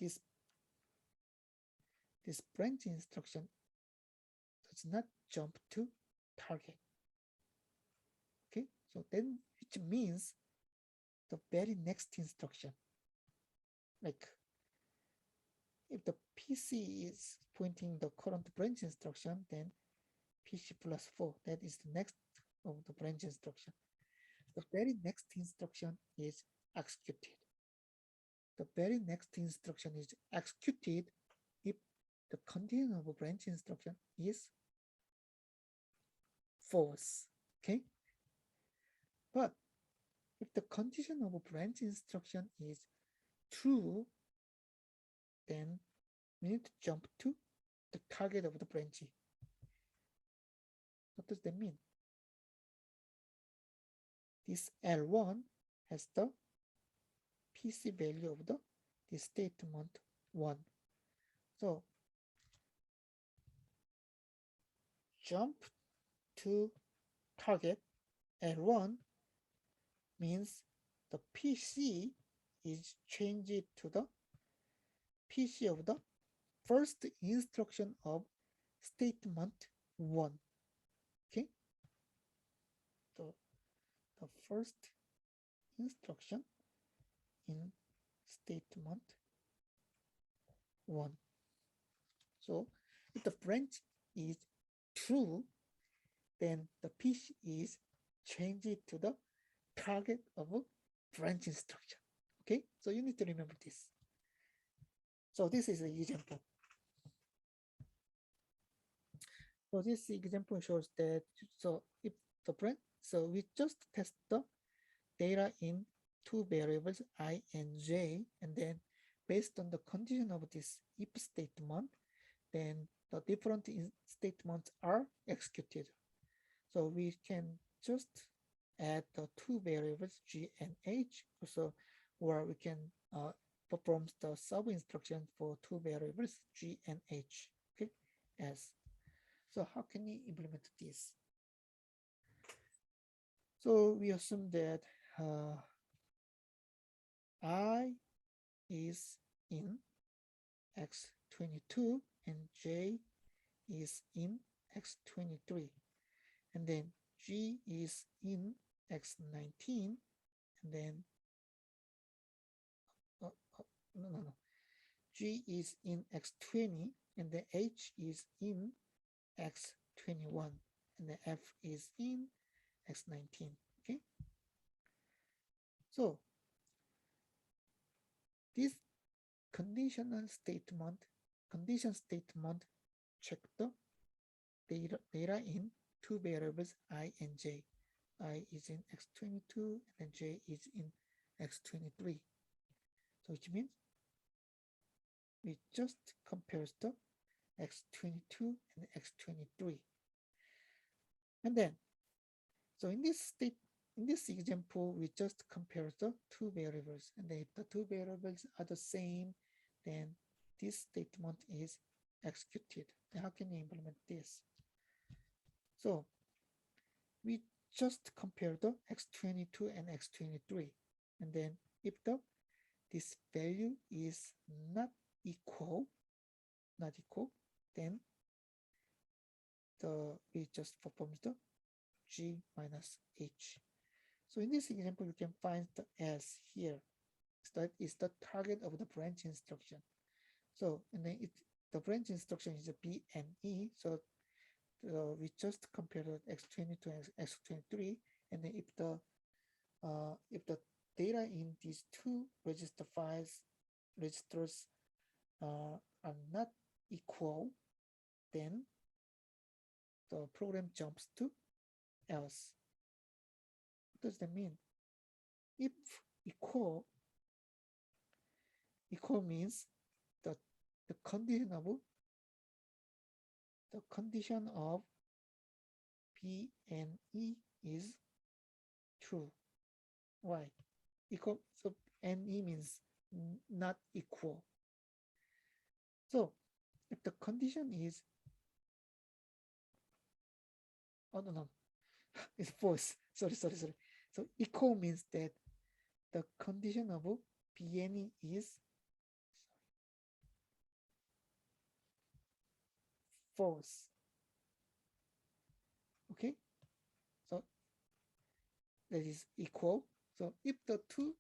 Speaker 1: this branch instruction does not jump to target. Okay, so then which means the very next instruction, like if the PC is pointing the current branch instruction, then PC plus 4, that is the next of the branch instruction. The very next instruction is executed. The very next instruction is executed if the condition of a branch instruction is false. Okay, but if the condition of a branch instruction is true, then we need to jump to the target of the branch. What does that mean? This L1 has the PC value of the statement 1. So jump to target L1 means the PC is changed to the PC of the first instruction of statement 1. Okay, so the first instruction in statement 1. So if the branch is true, then the PC is changed to the target of a branch instruction. Okay, so you need to remember this. So this is an example. So this example shows that, so if the branch, so we just test the data in two variables I and j, and then based on the condition of this if statement, then the different statements are executed. So we can just add the two variables g and h, also, or we can perform the sub instruction for two variables g and h. Okay, as. So how can we implement this? So we assume that I is in x22 and j is in x23, and then g is in x19, and then no, g is in x20, and then h is in x21, and the f is in x19. Okay, so this condition statement check the data in two variables I and j. I is in x22 and j is in x23. So which means we just compare the x22 and x23. And then, so in this example, we just compare the two variables, and if the two variables are the same, then this statement is executed. Now how can we implement this? So we just compare the x22 and x23, and then if this value is not equal, then we just perform the g minus h. So in this example, you can find the s here. that is the target of the branch instruction. So and then the branch instruction is a B and E. So we just compare the X20 to X23, and then if the data in these two registers are not equal, then the program jumps to else. What does that mean? If equal means the condition of B and E is true. Why? Equal, so NE means not equal. So if the condition is, oh no, it's false. Sorry. So equal means that the condition of B and E is false. Okay, so that is equal. So if the two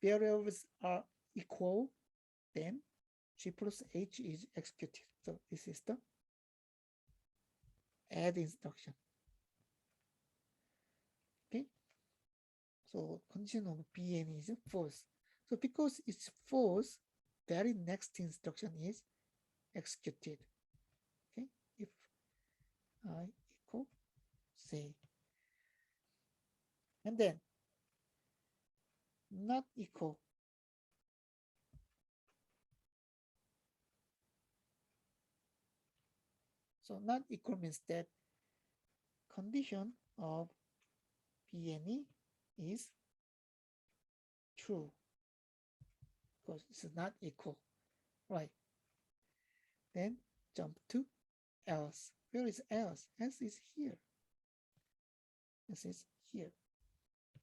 Speaker 1: variables are equal, then G plus H is executed. So this is the add instruction. Okay, so condition of B and E is false. So because it's false, very next instruction is executed. Okay, if I equal say, and then not equal. So not equal means that condition of B and E is true because it's not equal, right? Then jump to else. Where is else? Else is here. This is here.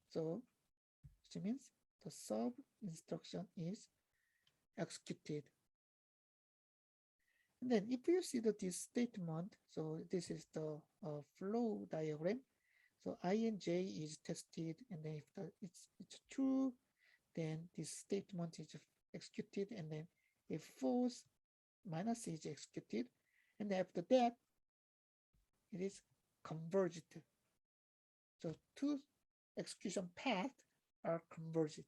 Speaker 1: So which means the sub instruction is executed. And then if you see that this statement, so this is the flow diagram. So I and J is tested, and then if it's true, then this statement is executed, and then if false, minus is executed, and after that, it is converged. So two execution paths are converged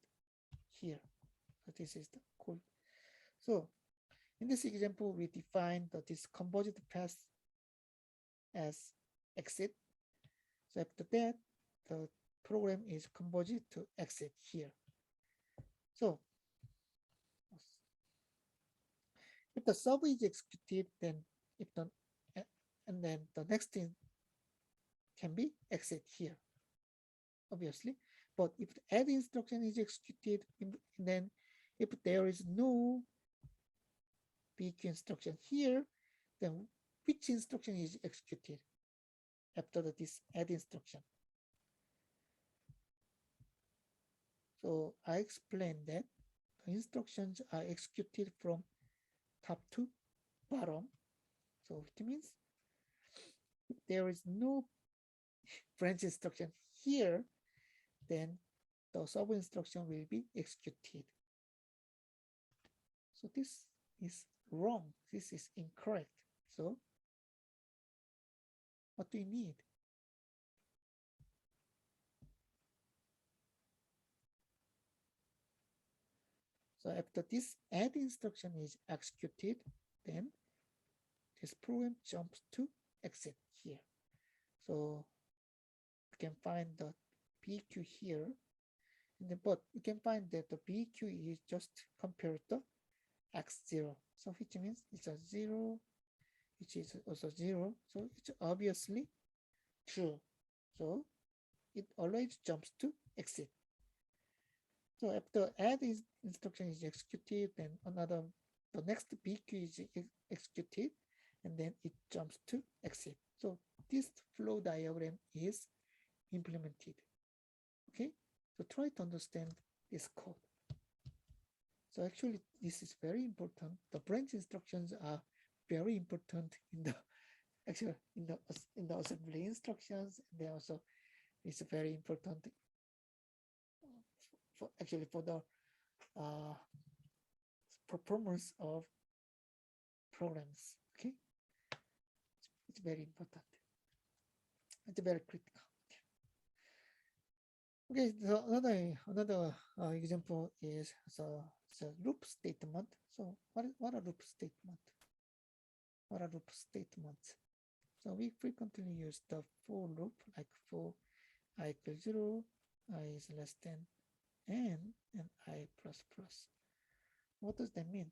Speaker 1: here. So this is the code. So in this example, we define this converged path as exit. So after that, the program is converged to exit here. So if the sub is executed, then and then the next thing can be exit here, obviously. But if the add instruction is executed, then if there is no BQ instruction here, then which instruction is executed after this add instruction? So I explained that the instructions are executed from top to bottom. So it means if there is no branch instruction here, then the sub instruction will be executed. So this is wrong. This is incorrect. So what do we need? So after this add instruction is executed, then this program jumps to exit here. So we can find the BQ here, but we can find that the BQ is just compared to X0. So which means it's a 0, which is also 0. So it's obviously true. So it always jumps to exit. So after add instruction is executed, then the next BQ is executed, and then it jumps to exit. So this flow diagram is implemented. Okay, so try to understand this code. So actually, this is very important. The branch instructions are very important in the assembly instructions. They also it's very important for the uh, performance of programs. Okay, it's very important. It's very critical. Okay, so another example is the loop statement. So what are loop statement? What are loop statements? So we frequently use the for loop, like for I equals 0, I is less than n, and I plus plus. What does that mean?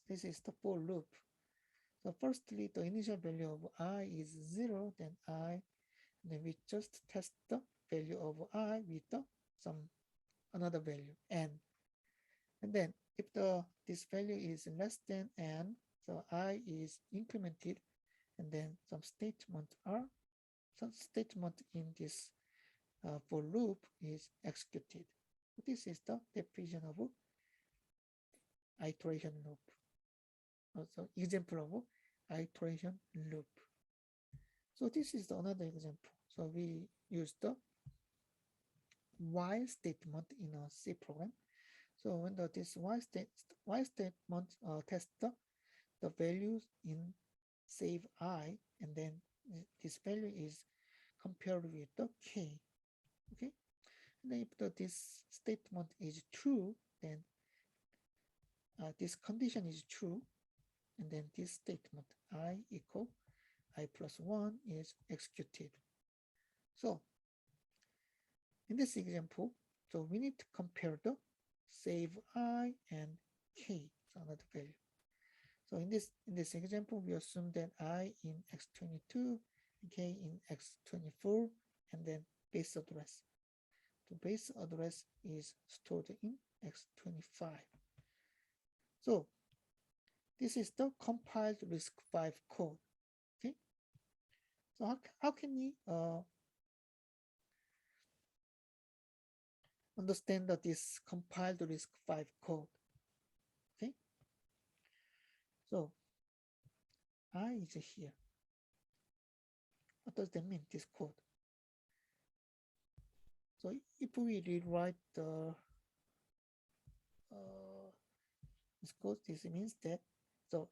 Speaker 1: This is the for loop. So firstly, the initial value of I is 0, then I, and then we just test the value of I with some another value n. And then if this value is less than n, so I is incremented, and then some statement in this for loop is executed. This is the definition of iteration loop. Also example of iteration loop. So this is another example. So we use the while statement in a C program. So when this while statement tests the values in save I, and then this value is compared with the K. Okay, and then if this statement is true, then this condition is true, and then this statement I equal I plus 1 is executed. So in this example, so we need to compare the save I and K, so another value. So in this example, we assume that I in x22, K in x24, and then base address. The base address is stored in x25. So this is the compiled RISC-V code. Okay. So how can we understand that this compiled RISC-V code? Okay. So I is here. What does that mean, this code? So if we rewrite the this code, this means that so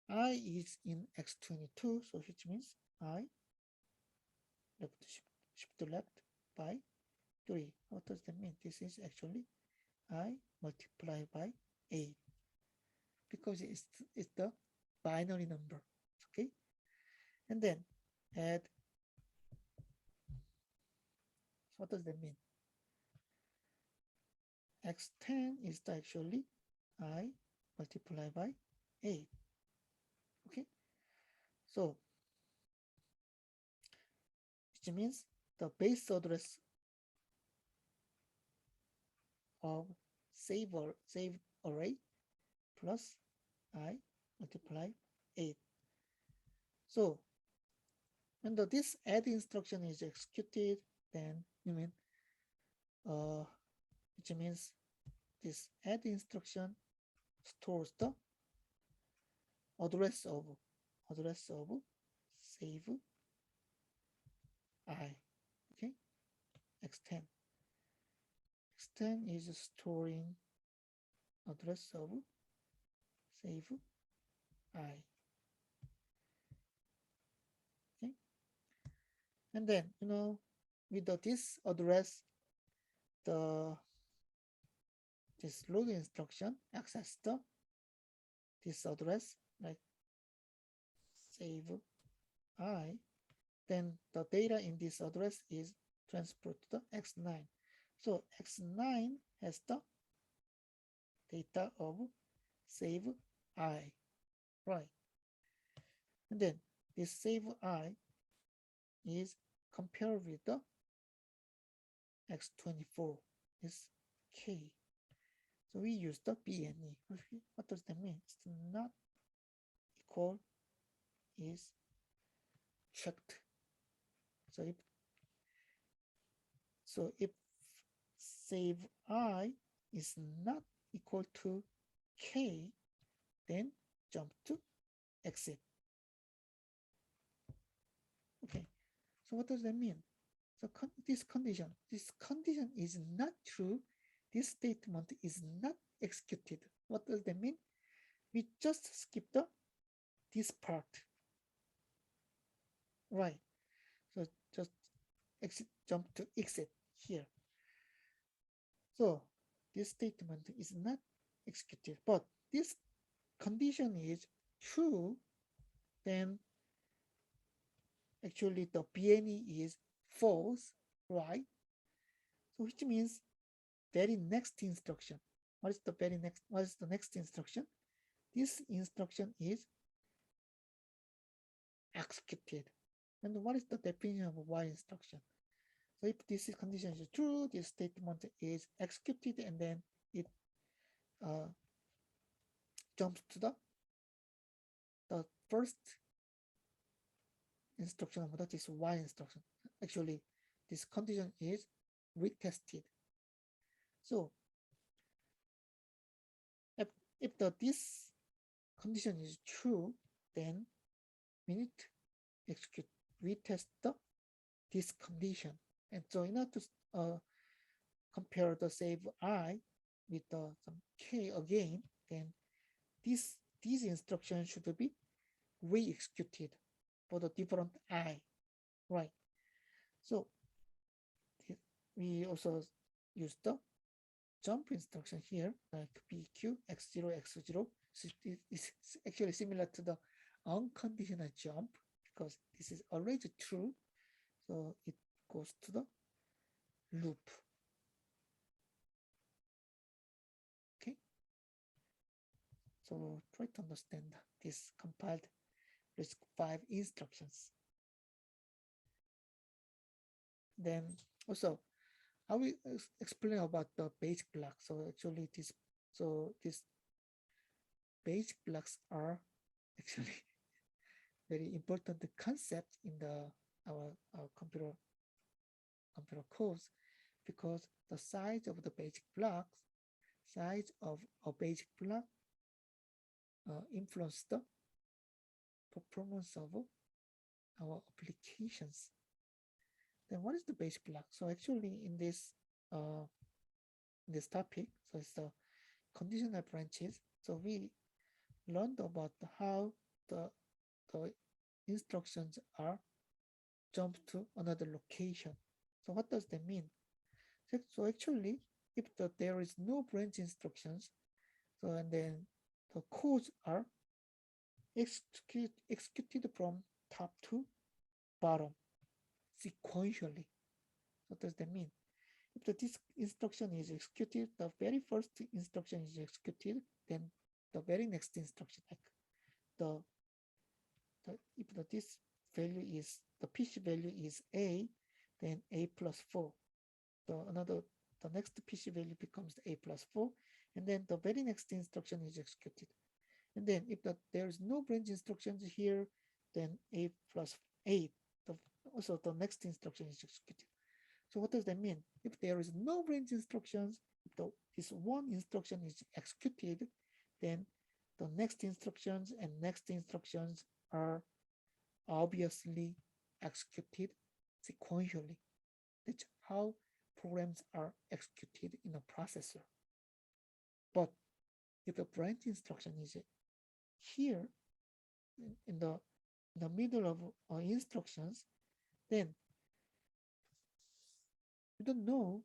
Speaker 1: I is in x22, so which means I left shift left by 3. What does that mean? This is actually I multiplied by 8 because it's the binary number. Okay, and then add. So what does that mean? X10 is actually I multiplied by 8. Okay, so which means the base address of save array plus I multiply 8. So when this add instruction is executed, then which means this add instruction stores the address of save I. Okay, x10 is storing address of save I. Okay, and then with this address, this load instruction access this address, like save I, then the data in this address is transferred to the x9. So x9 has the data of save I, right? And then this save I is compared with the x24 is K. So we use the BNE. What does that mean? It's not equal is checked. So if save I is not equal to K, then jump to exit. Okay, so what does that mean? So this condition is not true this statement is not executed. What does that mean? We just skip this part, right? So just jump to exit here. So this statement is not executed, but this condition is true, then actually the BNE is false, right? So which means very next instruction. What is the next instruction? This instruction is executed. And what is the definition of while instruction? So if this condition is true, this statement is executed, and then it jumps to the first instruction of this while instruction. Actually, this condition is retested. So if this condition is true, then we need to execute retest this condition. And so in order to compare the save I with some k again, then these instructions should be re-executed for the different I, right? So we also use the jump instruction here, like BQ, X0, X0. So it's actually similar to the unconditional jump because this is already true. So it goes to the loop. Okay. So try to understand this compiled RISC-V instructions. Then also, I will explain about the basic blocks. So actually this basic blocks are actually very important concept in our computer codes, because the size of the basic blocks, size of a basic block influence the performance of our applications. Then what is the basic block? So actually in this topic, so it's the conditional branches. So we learned about how the instructions are jumped to another location. So what does that mean? So actually, if there is no branch instructions, so and then the codes are executed from top to bottom sequentially. What does that mean? If this instruction is executed, the very first instruction is executed, then the very next instruction, like if this value is, the PC value is A, then A plus 4. The next PC value becomes A plus 4, and then the very next instruction is executed. And then if there is no branch instructions here, then A plus 8. Also the next instruction is executed. So what does that mean? If there is no branch instructions, if this one instruction is executed, then the next instructions and next instructions are obviously executed sequentially. That's how programs are executed in a processor. But if a branch instruction is here in the middle of instructions, then we don't know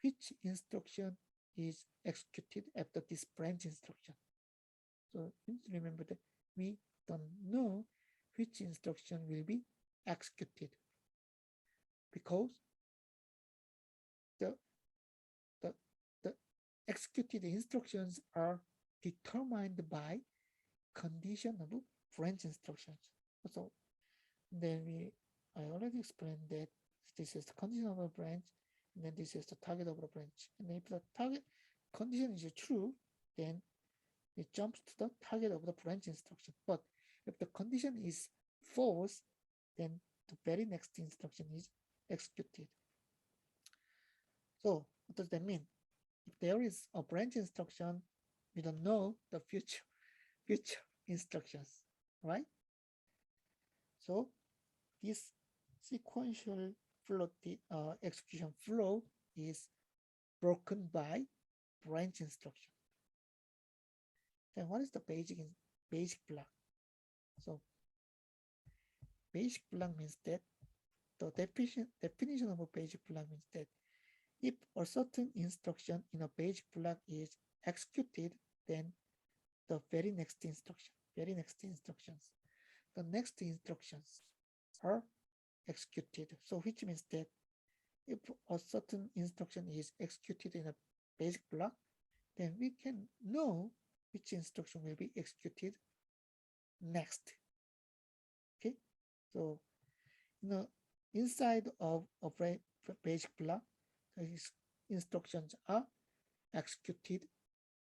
Speaker 1: which instruction is executed after this branch instruction. So you need to remember that we don't know which instruction will be executed, because the executed instructions are determined by condition of branch instructions. So then I already explained that this is the condition of a branch, and then this is the target of the branch. And if the target condition is true, then it jumps to the target of the branch instruction. But if the condition is false, then the very next instruction is executed. So what does that mean? If there is a branch instruction, we don't know the future instructions, right? So this sequential flow execution flow is broken by branch instruction. Then what is the basic block? So basic block means that the definition of a basic block means that if a certain instruction in a basic block is executed, then the very next instructions, the next instructions are executed. So which means that if a certain instruction is executed in a basic block, then we can know which instruction will be executed next. Okay, so inside of a basic block, these instructions are executed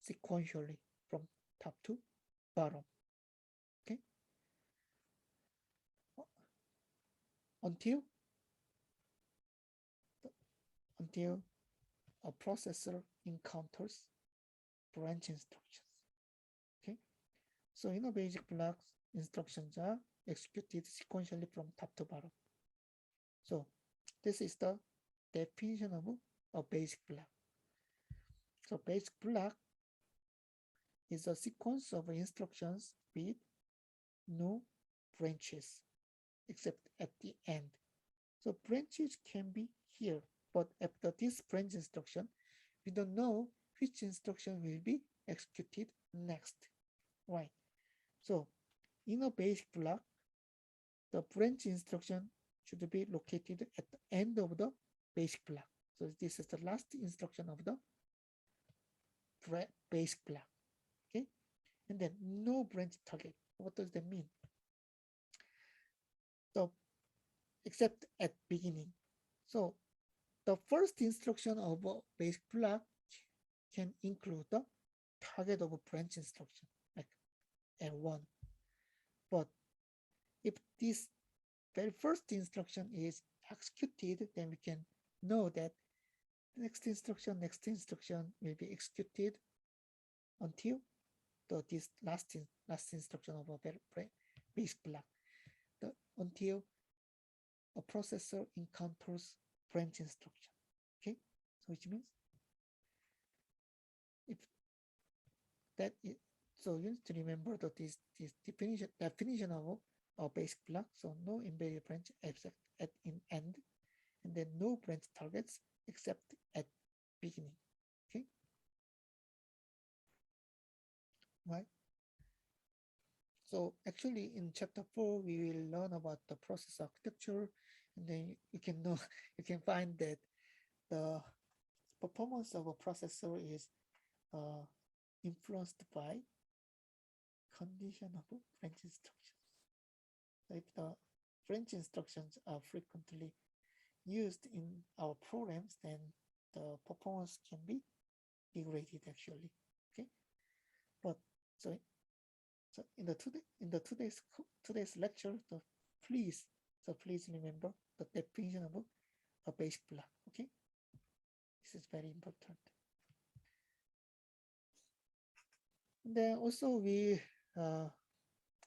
Speaker 1: sequentially from top to bottom. Okay, until a processor encounters branch instructions. Okay, so in a basic blocks, instructions are executed sequentially from top to bottom. So this is the definition of a basic block. So basic block is a sequence of instructions with no branches except at the end. So branches can be here, but after this branch instruction, we don't know which instruction will be executed next, right? So in a basic block, the branch instruction should be located at the end of the basic block. So this is the last instruction of the basic block, okay? And then no branch target. What does that mean? So except at beginning. So the first instruction of a basic block can include the target of a branch instruction, like L1. But if this very first instruction is executed, then we can know that next instruction will be executed until this last instruction of a basic block, until a processor encounters branch instruction. Okay, so which means if that is, so you need to remember that this definition of a basic block. So no embedded branch except at in end, and then no branch targets except at beginning. Okay, right? So actually in chapter 4, we will learn about the process architecture, and then you can know you can find that the performance of a processor is influenced by conditional branch instructions. So if the branch instructions are frequently used in our programs, then the performance can be degraded actually. Okay, but so in today's lecture, please remember the definition of a basic block. Okay, this is very important. And then also we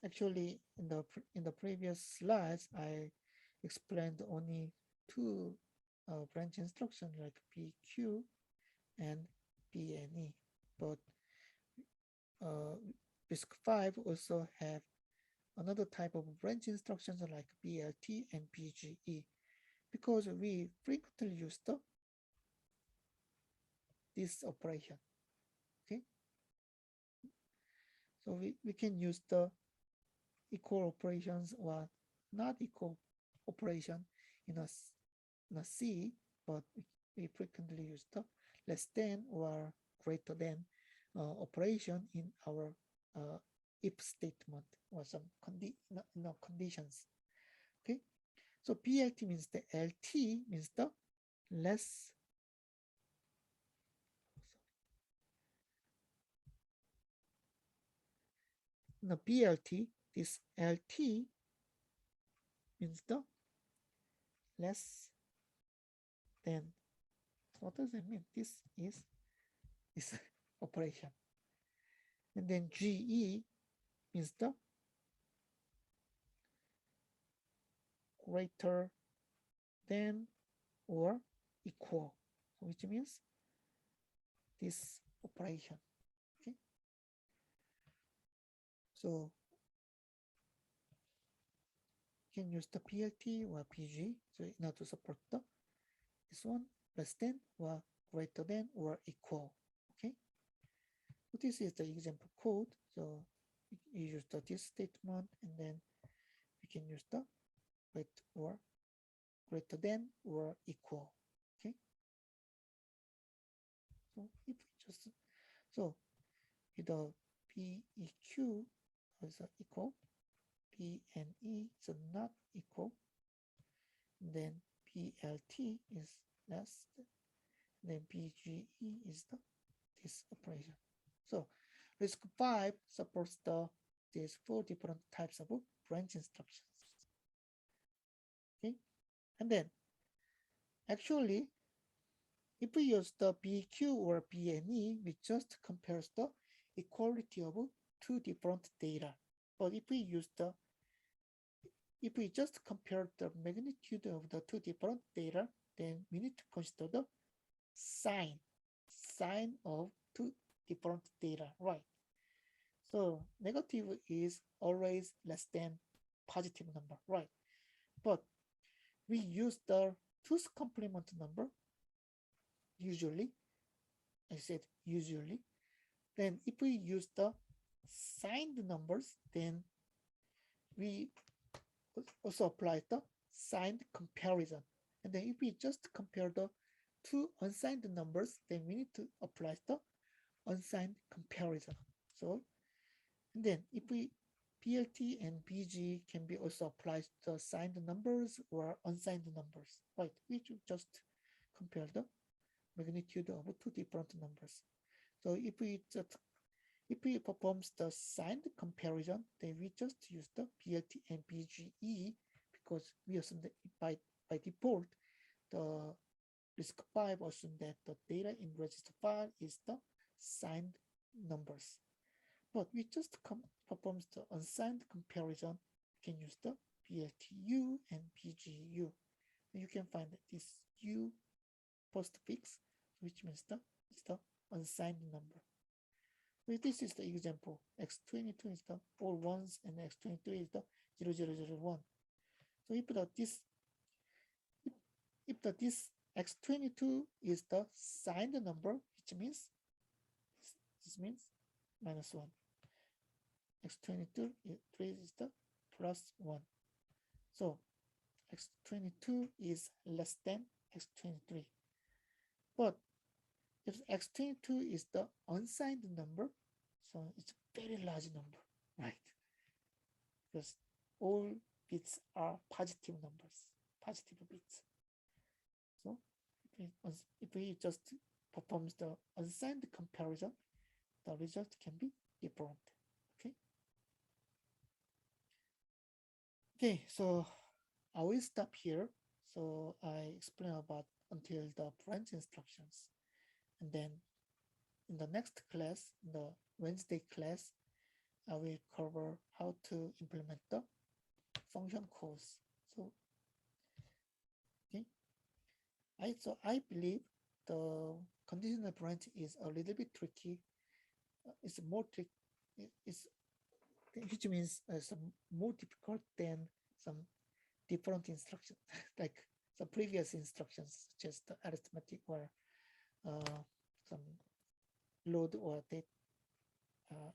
Speaker 1: actually in the previous slides I explained only two branch instructions like PQ and BNE, but RISC-V also have another type of branch instructions like BLT and BGE, because we frequently use this operation. Okay, so we can use the equal operations or not equal operation in a C, but we frequently use the less than or greater than operation in our if statement or some conditions. Okay, so BLT means the LT means the less. In the BLT, this LT means the less than. What does it mean? This is operation. And then GE means the greater than or equal, which means this operation. Okay, so you can use the PLT or PG so in order to support this one less than or greater than or equal. Okay, so this is the example code. So you use this statement, and then we can use the greater than or equal. Okay, so if we just either PEQ is equal, P and E is not equal, then PLT is less, then PGE is this operation. So RISC-V supports these 4 different types of branch instructions. Okay, and then actually if we use the BQ or BNE, we just compare the equality of 2 different data. But if we just compare the magnitude of the 2 different data, then we need to consider the sign of 2 different data, right? So negative is always less than positive number, right? But we use the 2's complement number usually. I said usually. Then if we use the signed numbers, then we also apply the signed comparison. And then if we just compare the 2 unsigned numbers, then we need to apply the unsigned comparison. So, and then if we PLT and BG can be also applied to signed numbers or unsigned numbers, right? We should just compare the magnitude of 2 different numbers. So if we perform the signed comparison, then we just use the PLT and BGE because we assume that by default the RISC-V assume that the data in register file is the signed numbers. But we just perform the unsigned comparison. We can use the PLTU and PGU. And you can find that this U postfix, which means it's the unsigned number. So this is the example. X22 is the all ones and X23 is the 0001. So if this X22 is the signed number, which means this means -1. X22 is the +1. So X22 is less than X23. But if X22 is the unsigned number, so it's a very large number, right? Because all bits are positive numbers, positive bits. So if we just perform the unsigned comparison, the result can be different. Okay, so I will stop here. So I explain about until the branch instructions. And then in the next class, in the Wednesday class, I will cover how to implement the function calls. So, okay. I believe the conditional branch is a little bit tricky. It's more tricky. Which means some more difficult than some different instructions, like the previous instructions, such as the arithmetic or some load or date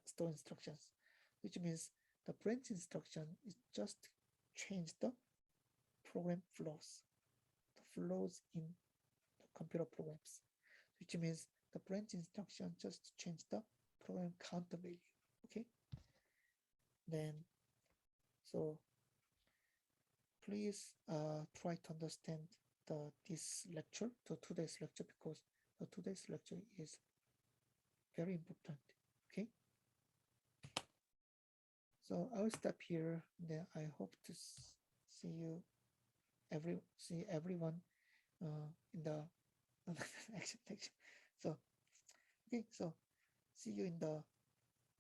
Speaker 1: store instructions, which means the branch instruction is just change the program flows, the flows in the computer programs, which means the branch instruction just change the program counter value. Okay. Then, so please try to understand this lecture, today's lecture, because today's lecture is very important. Okay. So I will stop here. Then I hope to see everyone in the next lecture. So okay. So see you in the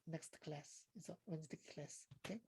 Speaker 1: next class. It's a Wednesday class. Okay.